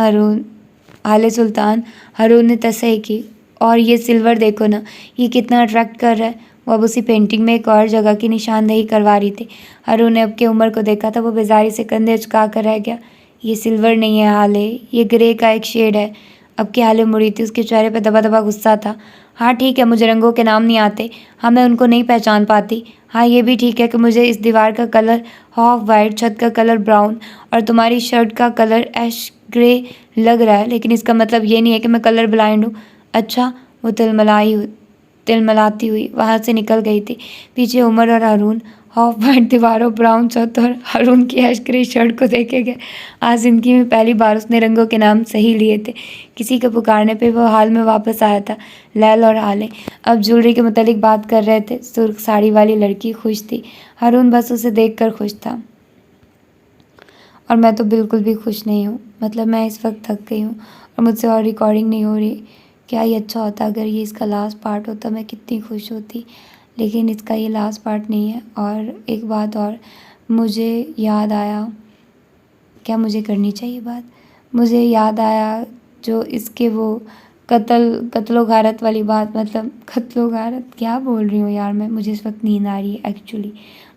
हारून ने तसही की। और ये सिल्वर देखो ना, ये कितना अट्रैक्ट कर रहा है। वो अब उसी पेंटिंग में एक और जगह की निशानदेही करवा रही थी। हारून ने अब के उमर को देखा था, वो बेजारी से कंधे झुका कर रह गया। ये सिल्वर नहीं है हाले, ये ग्रे का एक शेड है। अब की हाले मुड़ी थी, उसके चेहरे पर दबा दबा गुस्सा था। हाँ ठीक है, मुझे रंगों के नाम नहीं आते, हाँ मैं उनको नहीं पहचान पाती। हाँ ये भी ठीक है कि मुझे इस दीवार का कलर ऑफ वाइट, छत का कलर ब्राउन और तुम्हारी शर्ट का कलर ऐश ग्रे लग रहा है, लेकिन इसका मतलब ये नहीं है कि मैं कलर ब्लाइंड हूँ। अच्छा, वो तिलमलाती हुई वहाँ से निकल गई थी। पीछे उमर और हारून ऑफ वाइट दीवारों, ब्राउन छत और हारून की ऐश ग्रे शर्ट को देखे गए। आज ज़िंदगी में पहली बार उसने रंगों के नाम सही लिए थे। किसी के पुकारने पे वो हाल में वापस आया था। लैल और हाले अब ज्वेलरी के मुतालिक बात कर रहे थे। सुर्ख साड़ी वाली लड़की खुश थी, हारून बस उसे देखकर खुश था। और मैं तो बिल्कुल भी खुश नहीं हूँ। मतलब मैं इस वक्त थक गई हूँ और मुझसे और रिकॉर्डिंग नहीं हो रही। क्या ये अच्छा होता अगर ये इसका लास्ट पार्ट होता, मैं कितनी खुश होती। लेकिन इसका ये लास्ट पार्ट नहीं है। और एक बात और मुझे याद आया, क्या मुझे करनी चाहिए बात? मुझे याद आया जो इसके वो कत्लो गारत वाली बात, मतलब कत्लो गारत क्या बोल रही हूँ यार मैं। मुझे इस वक्त नींद आ रही है एक्चुअली,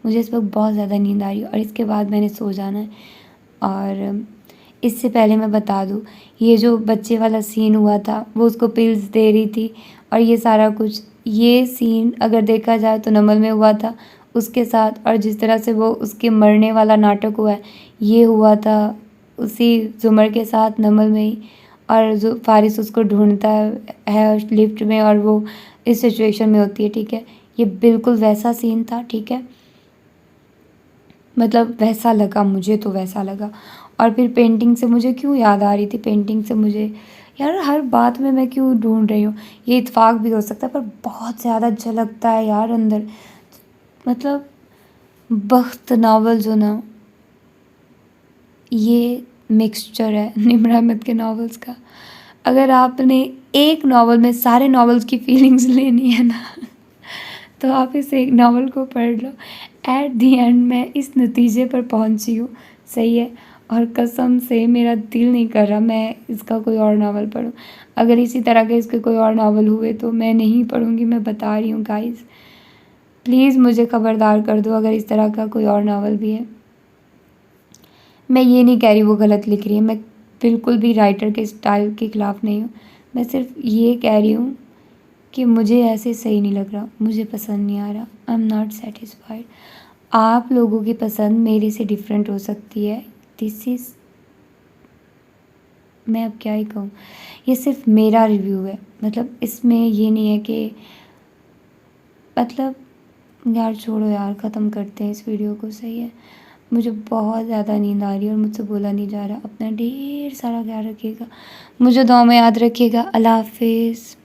मुझे इस वक्त बहुत ज़्यादा नींद आ रही है और इसके बाद मैंने सो जाना है। और इससे पहले मैं बता दूँ, ये जो बच्चे वाला सीन हुआ था, वो उसको पिल्स दे रही थी और ये सारा कुछ, ये सीन अगर देखा जाए तो नमल में हुआ था उसके साथ। और जिस तरह से वो उसके मरने वाला नाटक हुआ है, ये हुआ था उसी जुमर के साथ नमल में ही। और जो फारिस उसको ढूंढता है लिफ्ट में और वो इस सिचुएशन में होती है, ठीक है। ये बिल्कुल वैसा सीन था, ठीक है। मतलब वैसा लगा मुझे, तो वैसा लगा। और फिर पेंटिंग से मुझे क्यों याद आ रही थी, पेंटिंग से मुझे यार हर बात में मैं क्यों ढूंढ रही हूँ। ये इत्तेफाक भी हो सकता है पर बहुत ज़्यादा झलकता है यार अंदर। मतलब बख्त नावल जो ना, ये मिक्सचर है निम्र अहमद के नावल्स का। अगर आपने एक नावल में सारे नावल्स की फीलिंग्स लेनी है ना तो आप इस एक नावल को पढ़ लो। एट दी एंड मैं इस नतीजे पर पहुंची हूँ, सही है। और कसम से मेरा दिल नहीं कर रहा मैं इसका कोई और नावल पढूं। अगर इसी तरह के इसके कोई और नावल हुए तो मैं नहीं पढ़ूंगी, मैं बता रही हूँ गाइस। प्लीज़ मुझे खबरदार कर दो अगर इस तरह का कोई और नावल भी है। मैं ये नहीं कह रही वो गलत लिख रही है, मैं बिल्कुल भी राइटर के स्टाइल के ख़िलाफ़ नहीं हूँ। मैं सिर्फ ये कह रही हूँ कि मुझे ऐसे सही नहीं लग रहा, मुझे पसंद नहीं आ रहा। I am not satisfied. आप लोगों की पसंद मेरे से डिफरेंट हो सकती है। दिस इज़, मैं अब क्या ही कहूँ, ये सिर्फ मेरा रिव्यू है। मतलब इसमें ये नहीं है कि, मतलब यार छोड़ो यार, ख़त्म करते हैं इस वीडियो को, सही है। मुझे बहुत ज़्यादा नींद आ रही है और मुझसे बोला नहीं जा रहा। अपना ढेर सारा ख्याल रखिएगा, मुझे दुआ में याद रखिएगा। अल्लाह हाफिज़।